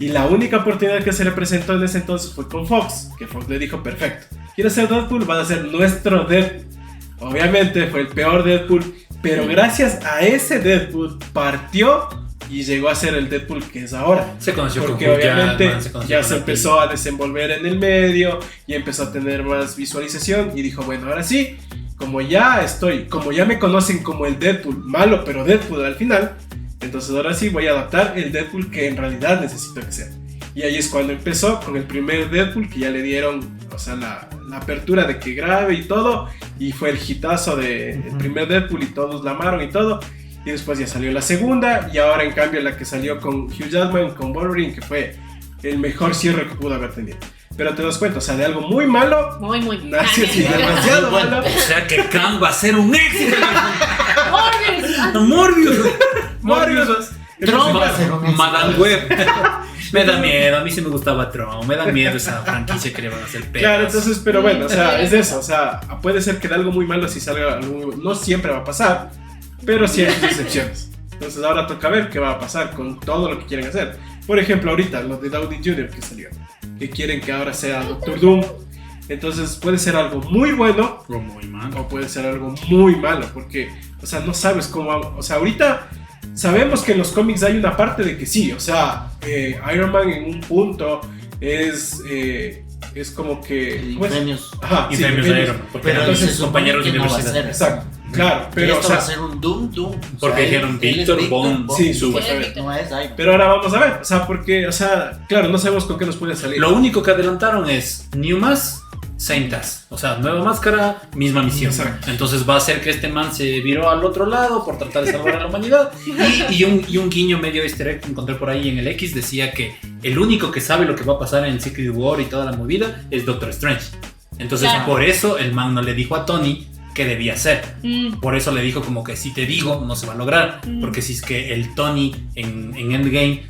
Y la única oportunidad que se le presentó en ese entonces fue con Fox, que Fox le dijo, perfecto, ¿quieres ser Deadpool? Van a ser nuestro Deadpool. Obviamente fue el peor Deadpool, pero gracias a ese Deadpool partió y llegó a ser el Deadpool que es ahora. Se conoció porque con Hugh obviamente Jackman, ya se empezó a desenvolver en el medio y empezó a tener más visualización y dijo, bueno, ahora sí, como ya me conocen como el Deadpool malo, pero Deadpool al final, entonces ahora sí voy a adaptar el Deadpool que en realidad necesito que sea. Y ahí es cuando empezó con el primer Deadpool, que ya le dieron, o sea, la apertura de que grabe y todo, y fue el hitazo del primer Deadpool y todos la amaron y todo. Y después ya salió la segunda, y ahora en cambio la que salió con Hugh Jackman, con Wolverine, que fue el mejor cierre que pudo haber tenido. Pero te das cuenta, o sea, de algo muy malo, Muy nació así, demasiado malo. O sea que Kang va a ser un éxito. Morbius. Morbius. Trump va a ser un éxito. Madame Web. Me da miedo, a mí sí me gustaba Tron, me da miedo esa franquicia que le van a hacer pedos. Claro, entonces, pero bueno, o sea, es eso, o sea, puede ser que de algo muy malo si salga algo muy bueno. No siempre va a pasar, pero sí hay excepciones. Entonces ahora toca ver qué va a pasar con todo lo que quieren hacer. Por ejemplo, ahorita, lo de Downey Jr. que salió, que quieren que ahora sea Doctor Doom. Entonces puede ser algo muy bueno o muy malo. o puede ser algo muy malo, porque, o sea, no sabes cómo, o sea, ahorita sabemos que en los cómics hay una parte de que sí, o sea, Iron Man en un punto es como que... Infenios. Ajá, sí, Infenios Infenios. Iron Man, porque Pero eran entonces se compañeros de supone que no va a universidad. ser. Exacto, claro, Y pero, o esto va sea, a ser un Doom. Porque O sea, dijeron él es Victor Victor Von sí, Doom. supuestamente. No es Iron. Pero ahora vamos a ver, o sea, porque, o sea, claro, no sabemos con qué nos puede salir. Lo único que adelantaron es New Mask, Same Task. O sea, nueva máscara, misma misión. Exacto. Entonces va a ser que este man se viró al otro lado por tratar de salvar a la humanidad. Y un guiño medio easter egg que encontré por ahí en el X decía que el único que sabe lo que va a pasar en Secret War y toda la movida es Doctor Strange. Entonces Claro. por eso el man no le dijo a Tony qué debía hacer. Mm. Por eso le dijo como que si te digo no se va a lograr. Porque si es que el Tony en Endgame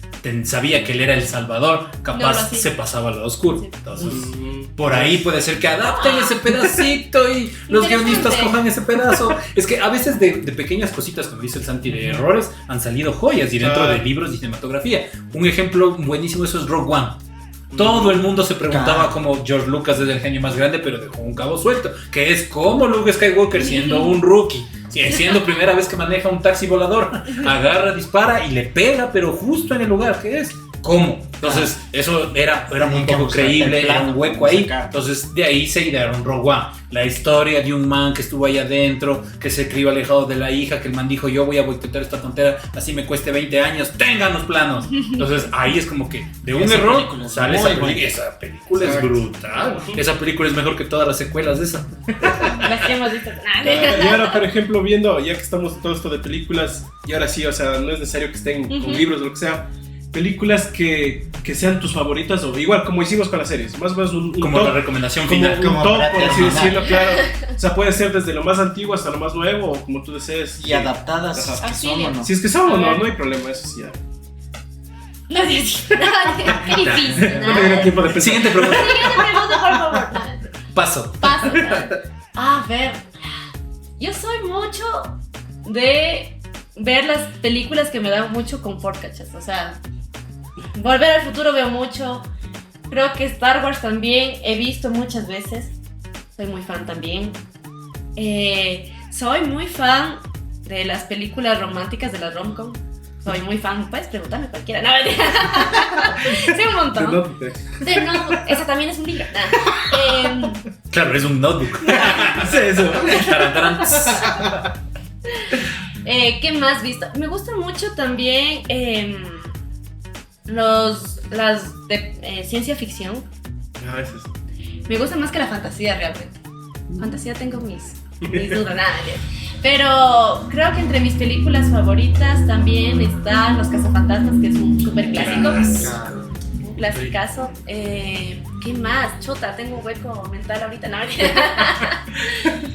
sabía que él era el salvador, No, capaz sí. se pasaba al lado oscuro. Sí. Entonces Mm, por ahí puede ser que adapten ese pedacito y los Interesante. guionistas cojan ese pedazo. Es que a veces de pequeñas cositas, como dice el Santi, de errores, han salido joyas y dentro de libros y cinematografía. Un ejemplo buenísimo de eso es Rogue One. Todo el mundo se preguntaba Claro. cómo George Lucas es el genio más grande, pero dejó un cabo suelto, que es como Luke Skywalker siendo un rookie, siendo primera vez que maneja un taxi volador, agarra, dispara y le pega, pero justo en el lugar que es. ¿Cómo? Entonces, eso era muy poco creíble, era un hueco ahí. Entonces, de ahí se idearon Rogue One. La historia de un man que estuvo ahí adentro, que se crió alejado de la hija, que el man dijo, yo voy a boicotear esta tontera, así me cueste 20 años, tengan los planos. Entonces, ahí es como que de un Esa error película es sale muy esa película. buena. Esa película es Exacto. brutal. Esa película es mejor que todas las secuelas de esa. Las que hemos visto. y ahora, por ejemplo, viendo, ya que estamos en todo esto de películas, y ahora sí, o sea, no es necesario que estén con Ujú. libros o lo que sea, películas que sean tus favoritas, o igual como hicimos con las series, más o menos un Como top, la recomendación como final. un Como top, para por así terminar. decirlo, claro. O sea, puede ser desde lo más antiguo hasta lo más nuevo, o como tú desees. Y adaptadas Ajá. que Así son o es. no. Si es que son o A no, ver. no hay problema, eso sí. Ya. No, qué difícil. No me dieron tiempo de pensar. Siguiente pregunta. Siguiente pregunta, por favor. Paso. Paso. A ver, yo soy mucho de ver las películas que me dan mucho confort, ¿cachas? O sea, Volver al Futuro veo mucho. Creo que Star Wars también he visto muchas veces. Soy muy fan también. Soy muy fan de las películas románticas, de las rom-com. Soy muy fan, puedes preguntarme cualquiera. No, sé un montón. De Notebook. Esa también es un libro. Claro, es un notebook. Sí, eso. Taran, taran. ¿Qué más visto? Me gustan mucho también las de ciencia ficción. A veces. Me gusta más que la fantasía realmente. Fantasía tengo mis dudas, nada. Pero creo que entre mis películas favoritas también están Los Cazafantasmas, que es un súper clásico. Un clasicazo. ¿Qué más? Chuta, tengo un hueco mental ahorita, no.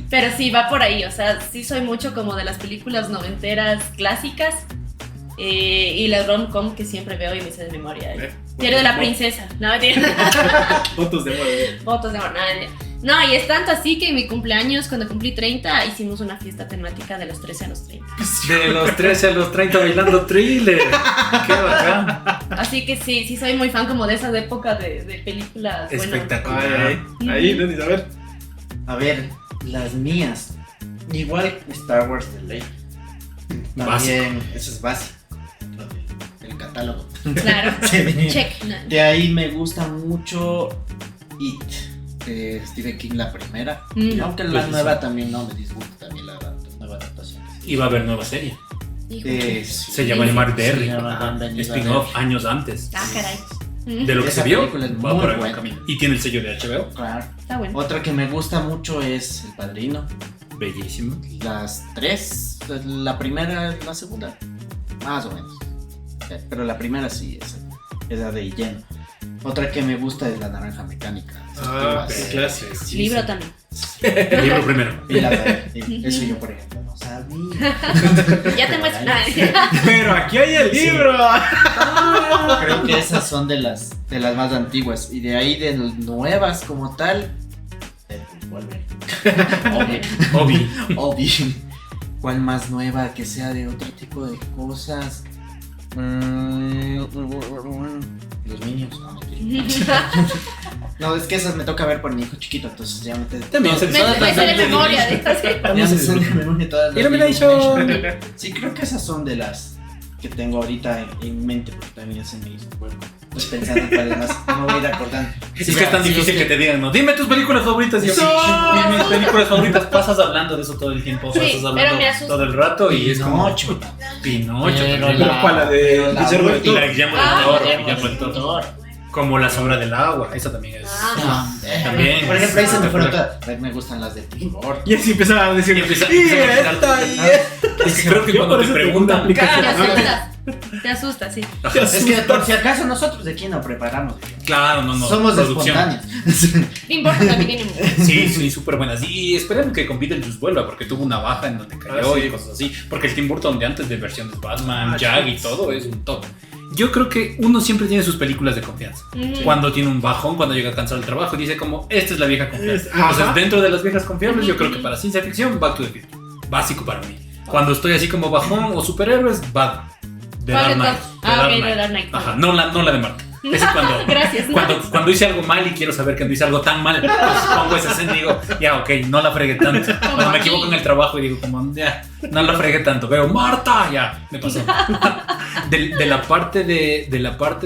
Pero sí, va por ahí. O sea, sí soy mucho como de las películas noventeras clásicas. Y las rom-com que siempre veo y me sé de memoria. Diario de la princesa. No, Fotos de amor. Fotos de amor. No, y es tanto así que en mi cumpleaños, cuando cumplí 30, hicimos una fiesta temática de los 13 a los 30. De los 13 a los 30 bailando Thriller. Qué bacán. Así que sí soy muy fan como de esas épocas de películas. Bueno, Espectacular. Ahí, Denis, a ver. A ver, las mías. Igual Star Wars de ley. También, eso es básico. El catálogo. claro. Sí. Check. No. De ahí me gusta mucho It, de Stephen King, la primera. Aunque la nueva también no me disgusta también la nueva adaptación. Y va a haber nueva serie. Híjole. Se llama Mark Derrick. Se llama Bienvenido a Spin-off años antes. Ah, caray. De lo que Esa se vio, película es va muy por algún buena. camino. Y tiene el sello de HBO. Claro. Está bueno. Otra que me gusta mucho es El Padrino. Bellísimo. Las tres, la primera, la segunda, más o menos. Pero la primera sí, esa de lleno. Otra que me gusta es La Naranja Mecánica. Ah, Esas clásico. películas, sí, Libro sí. también. El libro primero. Y la verdad, sí, eso yo, por ejemplo, no sabía. Ya te muestro. Pero aquí hay el Sí. libro. Creo que esas son de las más antiguas. Y de ahí de nuevas como tal, Obi. Obi. ¿Cuál más nueva que sea de otro tipo de cosas? Los Minions. No, mentira. No, es que esas me toca ver por mi hijo chiquito, entonces ya me También se Me sé de memoria. ¿Sí? Ya me sé de memoria todas las Illumination. Sí, creo que esas son de las que tengo ahorita en mente, porque también se me hizo bueno. Estoy pensando para además, no voy a ir acordando. Es que es tan difícil que te digan, no, dime tus películas favoritas. Y yo, mis películas favoritas, pasas hablando de eso todo el tiempo, Sí, pasas pero hablando me asusta. todo el rato y es como Pinocho. Pinocho. Pero también. ¿Cuál? La de Guillermo del Y la Toro. de Guillermo del Ah, Toro, Guillermo Guillermo del Toro. Como La sombra del agua, esa también es. Ah. También. Por ejemplo, ahí se me fueron todas. Me gustan las de Tim Burton. Y así empezaba a decir. Y empieza- y empieza a esta, mencionar- y esta. Es que creo que Yo cuando por te eso tengo preguntan, una aplicación. Te A ver. asustas. Te asusta, sí. Ajá. Es que por si acaso nosotros de aquí no preparamos. Claro, no. Somos producción. espontáneos. Tim Burton también tiene mucho. Sí, súper buenas. Y esperemos que con Beetlejuice vuelva, porque tuvo una baja en donde cayó Ah, sí. y cosas así. Porque el Tim Burton de antes de versiones Batman, Ah, Jag y sí. todo es un top. Yo creo que uno siempre tiene sus películas de confianza. Cuando tiene un bajón, cuando llega cansado del trabajo, dice como, esta es la vieja confiable. Ajá. Entonces, dentro de las viejas confiables, yo creo que para ciencia ficción, Back to the Future. Básico para mí. Cuando estoy así como bajón o superhéroes, Batman. De ¿Cuál Dark de Knight. todos? De Ah, Dark ok, de Knight. Dark Knight. Ajá, no la de Marta. Es cuando, Gracias. cuando hice algo mal y quiero saber que no hice algo tan mal, pues pongo esa escena y digo, ya, ok, no la fregué tanto. Cuando me equivoco en el trabajo y digo, como, ya, no la fregué tanto. Veo, Marta, ya, me pasó. De la parte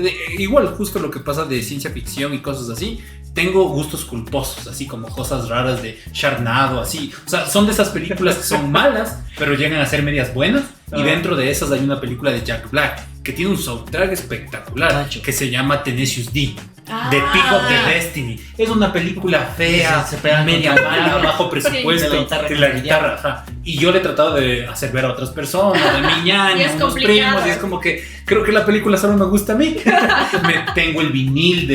de. Igual, justo lo que pasa de ciencia ficción y cosas así. Tengo gustos culposos, así como cosas raras de Sharknado, así. O sea, son de esas películas que son malas, pero llegan a ser medias buenas. Y dentro de esas hay una película de Jack Black que tiene un soundtrack espectacular Nacho. que se llama Tenacious D. Ah. The Peak of the Destiny. Es una película fea, Sí, se pegan media contra el mala, piano. bajo presupuesto, Sí. De la guitarra de la con el guitarra, ajá. Y yo le he tratado de hacer ver a otras personas, a mi Y ñaña, es a unos complicado. primos, y es como que creo que la película solo me gusta a mí. tengo el vinil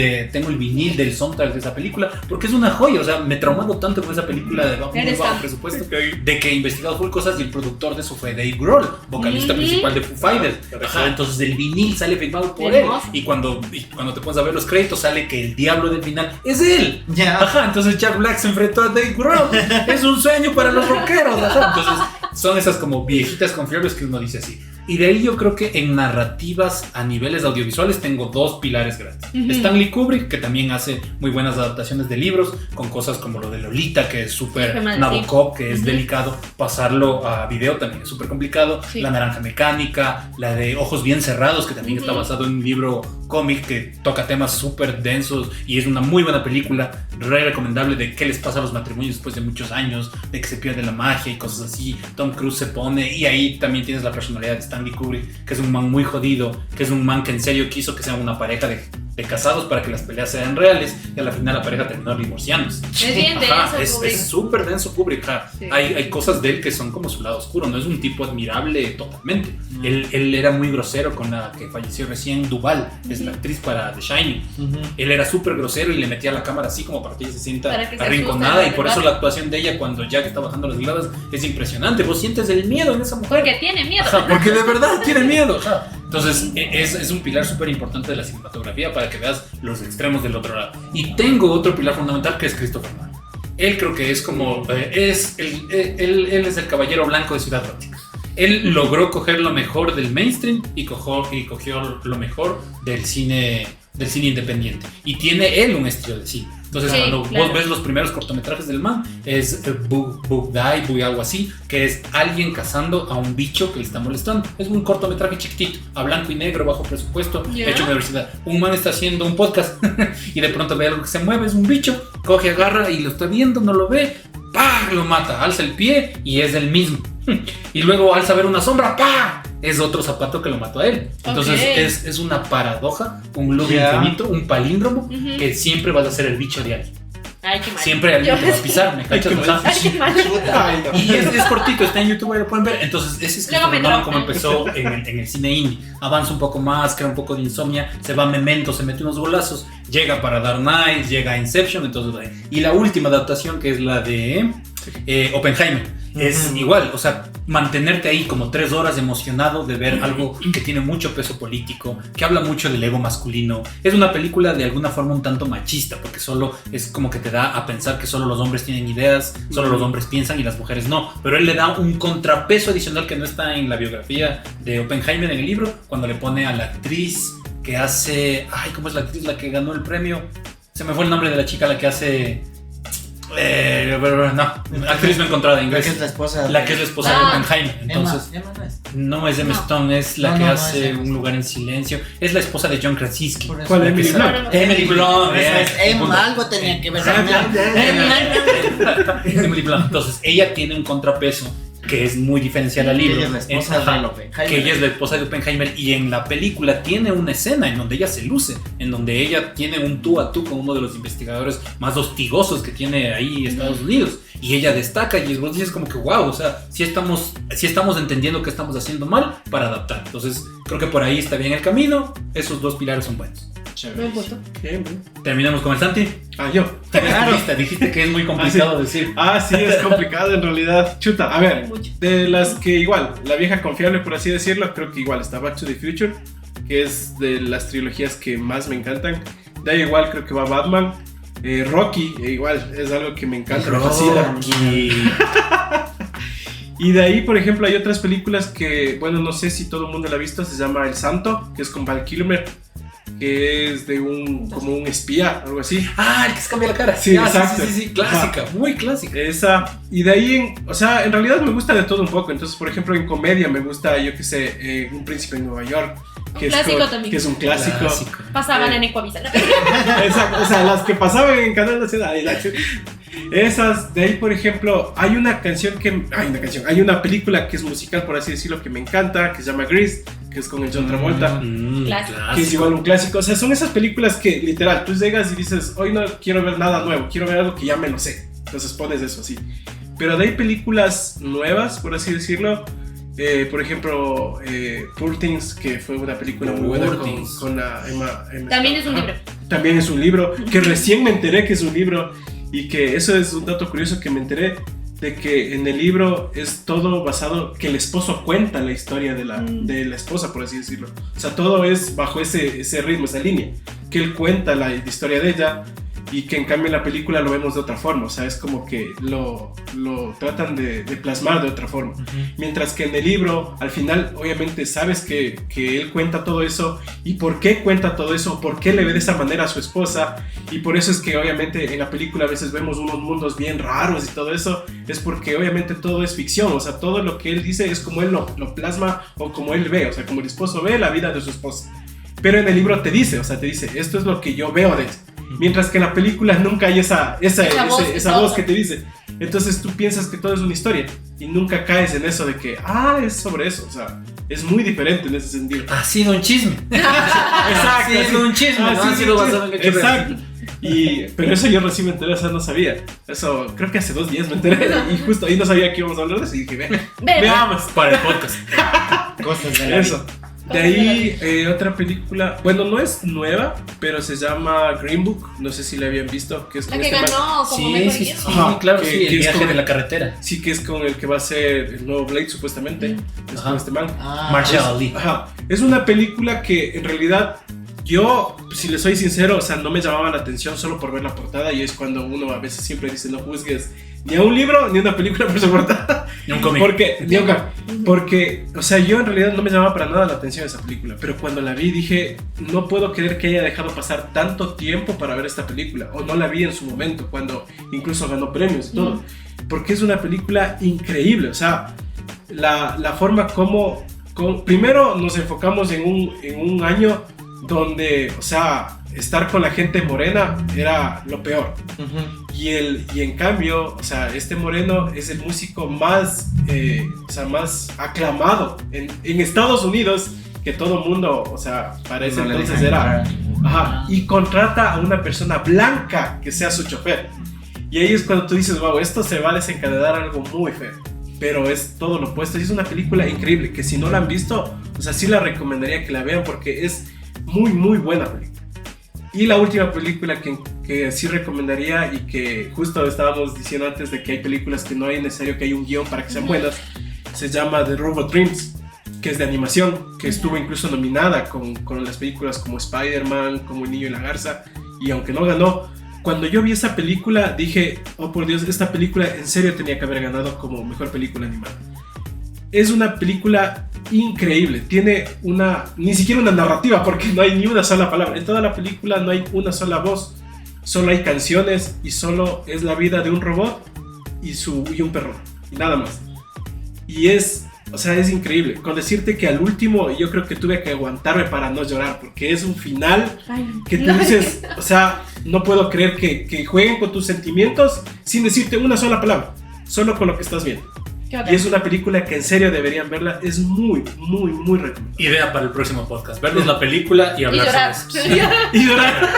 del soundtrack de esa película, porque es una joya, o sea, me traumado tanto con esa película de muy Eres bajo fan. presupuesto, de que he investigado full cosas y el productor de eso fue Dave Grohl, vocalista principal de Foo Fighters. Ajá, entonces el vinil sale firmado por él. Hermoso. Y cuando te pones a ver los créditos sale que el diablo del final es él. Ya. Ajá, entonces Jack Black se enfrentó a Dave Grohl. Es un sueño para los rockeros. Ajá. Entonces son esas como viejitas confiables que uno dice así. Y de ahí yo creo que en narrativas a niveles audiovisuales tengo dos pilares grandes. Stanley Kubrick, que también hace muy buenas adaptaciones de libros, con cosas como lo de Lolita, que es súper Qué mal, Nabokov, que es delicado. Pasarlo a video también es súper complicado. Sí. La Naranja Mecánica, la de Ojos Bien Cerrados, que también está basado en un libro cómic que toca temas súper densos y es una muy buena película, re recomendable, de qué les pasa a los matrimonios después de muchos años, de que se pierde la magia y cosas así. Tom Cruise se pone, y ahí también tienes la personalidad de Stanley Kubrick, que es un man muy jodido, que es un man que en serio quiso que sean una pareja de casados para que las peleas sean reales, y a la final la pareja terminó divorciándose. Es bien Ajá, denso, Kubrick. es súper denso Kubrick. Ajá. Sí. Hay cosas de él que son como su lado oscuro, no es un tipo admirable totalmente. Él era muy grosero con la que falleció recién, Duval, es la actriz para The Shining. Él era súper grosero y le metía la cámara así como para que ella se sienta Para que se arrinconada, asuste, y por ¿verdad? eso la actuación de ella cuando Jack está bajando las gradas es impresionante. Vos sientes el miedo en esa mujer. Porque tiene miedo. Ajá, porque de verdad tiene miedo. Ajá. Entonces es un pilar súper importante de la cinematografía para que veas los extremos del otro lado. Y tengo otro pilar fundamental que es Christopher Nolan. Él creo que es como, él es el caballero blanco de Ciudad Gótica. Él logró coger lo mejor del mainstream y cogió lo mejor del cine independiente. Y tiene él un estilo de cine. Entonces, Sí, cuando claro. vos ves los primeros cortometrajes del man, es Bugdai, algo así, que es alguien cazando a un bicho que le está molestando. Es un cortometraje chiquitito, a blanco y negro, bajo presupuesto, Ya. hecho en la universidad. Un man está haciendo un podcast y de pronto ve algo que se mueve, es un bicho, coge, agarra y lo está viendo, no lo ve, ¡pah! Lo mata, alza el pie y es el mismo. Y luego alza a ver una sombra, ¡pah! Es otro zapato que lo mató a él. Entonces Ok. es una paradoja, un loop Ya. infinito, un palíndromo, Ujú. que siempre vas a ser el bicho de alguien. Ay, qué mal. Siempre alguien te va a pisar, ¿me cachas? qué O sea, mal. Ay, qué mal. Ay, no. y es cortito, está en YouTube, ahí lo pueden ver. Entonces, ese es Luego me Christopher Nolan drogan. como empezó en el cine indie. Avanza un poco más, crea un poco de insomnia, se va a Memento, se mete unos golazos, llega para Dark Knight, llega a Inception, entonces, y la última adaptación que es la de Oppenheimer. Es igual, o sea, mantenerte ahí como 3 horas emocionado de ver algo que tiene mucho peso político, que habla mucho del ego masculino. Es una película de alguna forma un tanto machista, porque solo es como que te da a pensar que solo los hombres tienen ideas, solo los hombres piensan y las mujeres no. Pero él le da un contrapeso adicional que no está en la biografía de Oppenheimer en el libro, cuando le pone a la actriz que hace... Ay, ¿cómo es la actriz la que ganó el premio? Se me fue el nombre de la chica la que hace... no, actriz no encontrada en La que inglés. es la esposa. La que es la esposa de Ah. Oppenheimer. Entonces, Emma no es. no es Emma No. Stone, es la No, que no, no hace es Emma Un Stone. lugar en silencio. Es la esposa de John Krasinski. Por eso. ¿Cuál, La Emily que Blunt? sale- Emily Blunt. Esa es punto. Emma, algo tenía que ver. Emily Blunt. Entonces, ella tiene un contrapeso que es muy diferencial al libro. Ella es la esposa Ajá, de Oppenheimer. que ella es la esposa de Oppenheimer y en la película tiene una escena en donde ella se luce, en donde ella tiene un tú a tú con uno de los investigadores más hostigosos que tiene ahí Estados Unidos y ella destaca y vos dices como que wow, o sea, si estamos entendiendo que estamos haciendo mal para adaptar. Entonces creo que por ahí está bien el camino, esos dos pilares son buenos. Buen punto. Bien, bien. Terminamos con el Santi. Yo. Claro. Dijiste que es muy complicado decir. Sí, es complicado en realidad. Chuta, a ver, Mucho. de las que igual, la vieja confiable por así decirlo, creo que igual está Back to the Future, que es de las trilogías que más me encantan. De ahí igual creo que va Batman. Rocky, igual, es algo que me encanta, me fascina. Y de ahí, por ejemplo, hay otras películas que, bueno, no sé si todo el mundo la ha visto, se llama El Santo, que es con Val Kilmer, que es de como un espía, algo así. Ah, el que se cambia la cara. Sí, Ah, exacto. sí, clásica, muy clásica. Esa, y de ahí, o sea, en realidad me gusta de todo un poco. Entonces, por ejemplo, en comedia me gusta, yo que sé, Un Príncipe en Nueva York. Que Un clásico es, también. que es un clásico. Pasaban en Ecuavisa. Exacto, o sea, las que pasaban en Canal Nacional. Esas, de ahí, por ejemplo, hay una película que es musical, por así decirlo, que me encanta, que se llama Grease, que es con el John Travolta. Clásico. Que es igual un clásico, o sea, son esas películas que literal, tú llegas y dices, hoy no quiero ver nada nuevo, quiero ver algo que ya me lo sé, entonces pones eso así. Pero de ahí películas nuevas, por así decirlo, por ejemplo, Poor Things, que fue una película muy buena con la Emma También Stone. es un libro. También es un libro, que recién me enteré que es un libro, y que eso es un dato curioso que me enteré, de que en el libro es todo basado, que el esposo cuenta la historia de la esposa, por así decirlo. O sea, todo es bajo ese ritmo, esa línea, que él cuenta la historia de ella, y que en cambio en la película lo vemos de otra forma. O sea, es como que lo tratan de plasmar de otra forma. Mientras que en el libro, al final, obviamente sabes que él cuenta todo eso, y por qué cuenta todo eso, por qué le ve de esa manera a su esposa, y por eso es que obviamente en la película a veces vemos unos mundos bien raros y todo eso, es porque obviamente todo es ficción. O sea, todo lo que él dice es como él lo plasma, o como él ve, o sea, como el esposo ve la vida de su esposa. Pero en el libro te dice, esto es lo que yo veo de esto. Mientras que en la película nunca hay esa voz que te dice. Entonces tú piensas que todo es una historia y nunca caes en eso de que, es sobre eso. O sea, es muy diferente en ese sentido. Ha sido un chisme. Exacto. Ha sido un chisme, no ha sido basado en hechos reales. Exacto. Pero eso yo recién me enteré, o sea, no sabía. Eso creo que hace 2 días me enteré y justo ahí no sabía que íbamos a hablar de eso y dije, veamos. Para el podcast. Cosas de la Eso. De ahí otra película, bueno, no es nueva, pero se llama Green Book, no sé si la habían visto, que es La con que este man- ganó como Sí, mejor sí, guion. sí, Ajá, claro, que- sí, que el es viaje como- de la carretera. Sí, que es con el que va a ser el nuevo Blade supuestamente, es Ajá. con este man. Marshall Ali. Ajá, es una película que en realidad Yo, si le soy sincero, o sea, no me llamaba la atención solo por ver la portada, y es cuando uno a veces siempre dice no juzgues ni a un libro ni a una película por su portada. Ni un cómic. Porque, o sea, yo en realidad no me llamaba para nada la atención esa película, pero cuando la vi dije, no puedo creer que haya dejado pasar tanto tiempo para ver esta película, o no la vi en su momento, cuando incluso ganó premios y todo, porque es una película increíble, o sea, la forma como primero nos enfocamos en un año donde, o sea, estar con la gente morena era lo peor. Y en cambio, o sea, este moreno es el músico más, más aclamado en Estados Unidos, que todo el mundo, o sea, para ese entonces era. Ajá, y contrata a una persona blanca que sea su chofer. Y ahí es cuando tú dices, wow, esto se va a desencadenar algo muy feo. Pero es todo lo opuesto. Y es una película increíble, que si no la han visto, o sea, sí la recomendaría que la vean, porque es muy, muy buena película. Y la última película que sí recomendaría, y que justo estábamos diciendo antes de que hay películas que no es necesario que haya un guión para que sean buenas, se llama The Robot Dreams, que es de animación, que estuvo incluso nominada con las películas como Spider-Man, como El Niño y la Garza, y aunque no ganó, cuando yo vi esa película dije, oh por Dios, esta película en serio tenía que haber ganado como mejor película animada. Es una película increíble, tiene ni siquiera una narrativa, porque no hay ni una sola palabra. En toda la película no hay una sola voz, solo hay canciones y solo es la vida de un robot y un perro, y nada más. Y es increíble. Con decirte que al último yo creo que tuve que aguantarme para no llorar, porque es un final que tú dices, o sea, no puedo creer que jueguen con tus sentimientos sin decirte una sola palabra, solo con lo que estás viendo. Y es una película que en serio deberían verla, es muy, muy, muy recomendable. Idea para el próximo podcast, vernos la película y hablar sobre eso. Y llorar.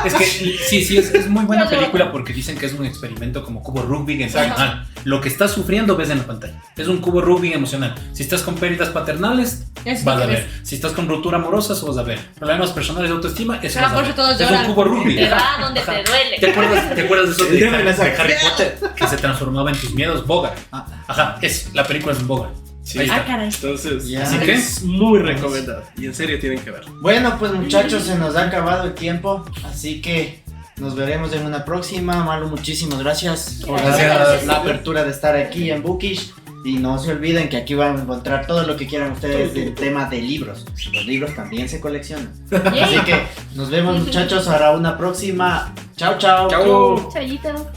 Es que sí, es muy buena película, porque dicen que es un experimento como cubo Rubik emocional. Lo que estás sufriendo ves en la pantalla. Es un cubo Rubik emocional. Si estás con pérdidas paternales, vas a ver. Si estás con ruptura amorosa, eso vas a ver. Problemas personales de autoestima, eso vas a ver. Es un cubo Rubik. Te va donde te duele. ¿Te acuerdas de eso de Harry Potter? Que se transformaba en tus miedos, Bogart. Ajá, la película es un Bogart. Sí. Caray. Entonces, Así que es muy recomendada. Y en serio tienen que ver. Bueno, pues muchachos, se nos ha acabado el tiempo, así que nos veremos en una próxima. Malu, muchísimas gracias por la apertura de estar aquí en Bookish. Y no se olviden que aquí van a encontrar todo lo que quieran ustedes del tema de libros. Los libros también se coleccionan. Así que nos vemos, muchachos, para una próxima. Chao, chao. Chao. Chayito.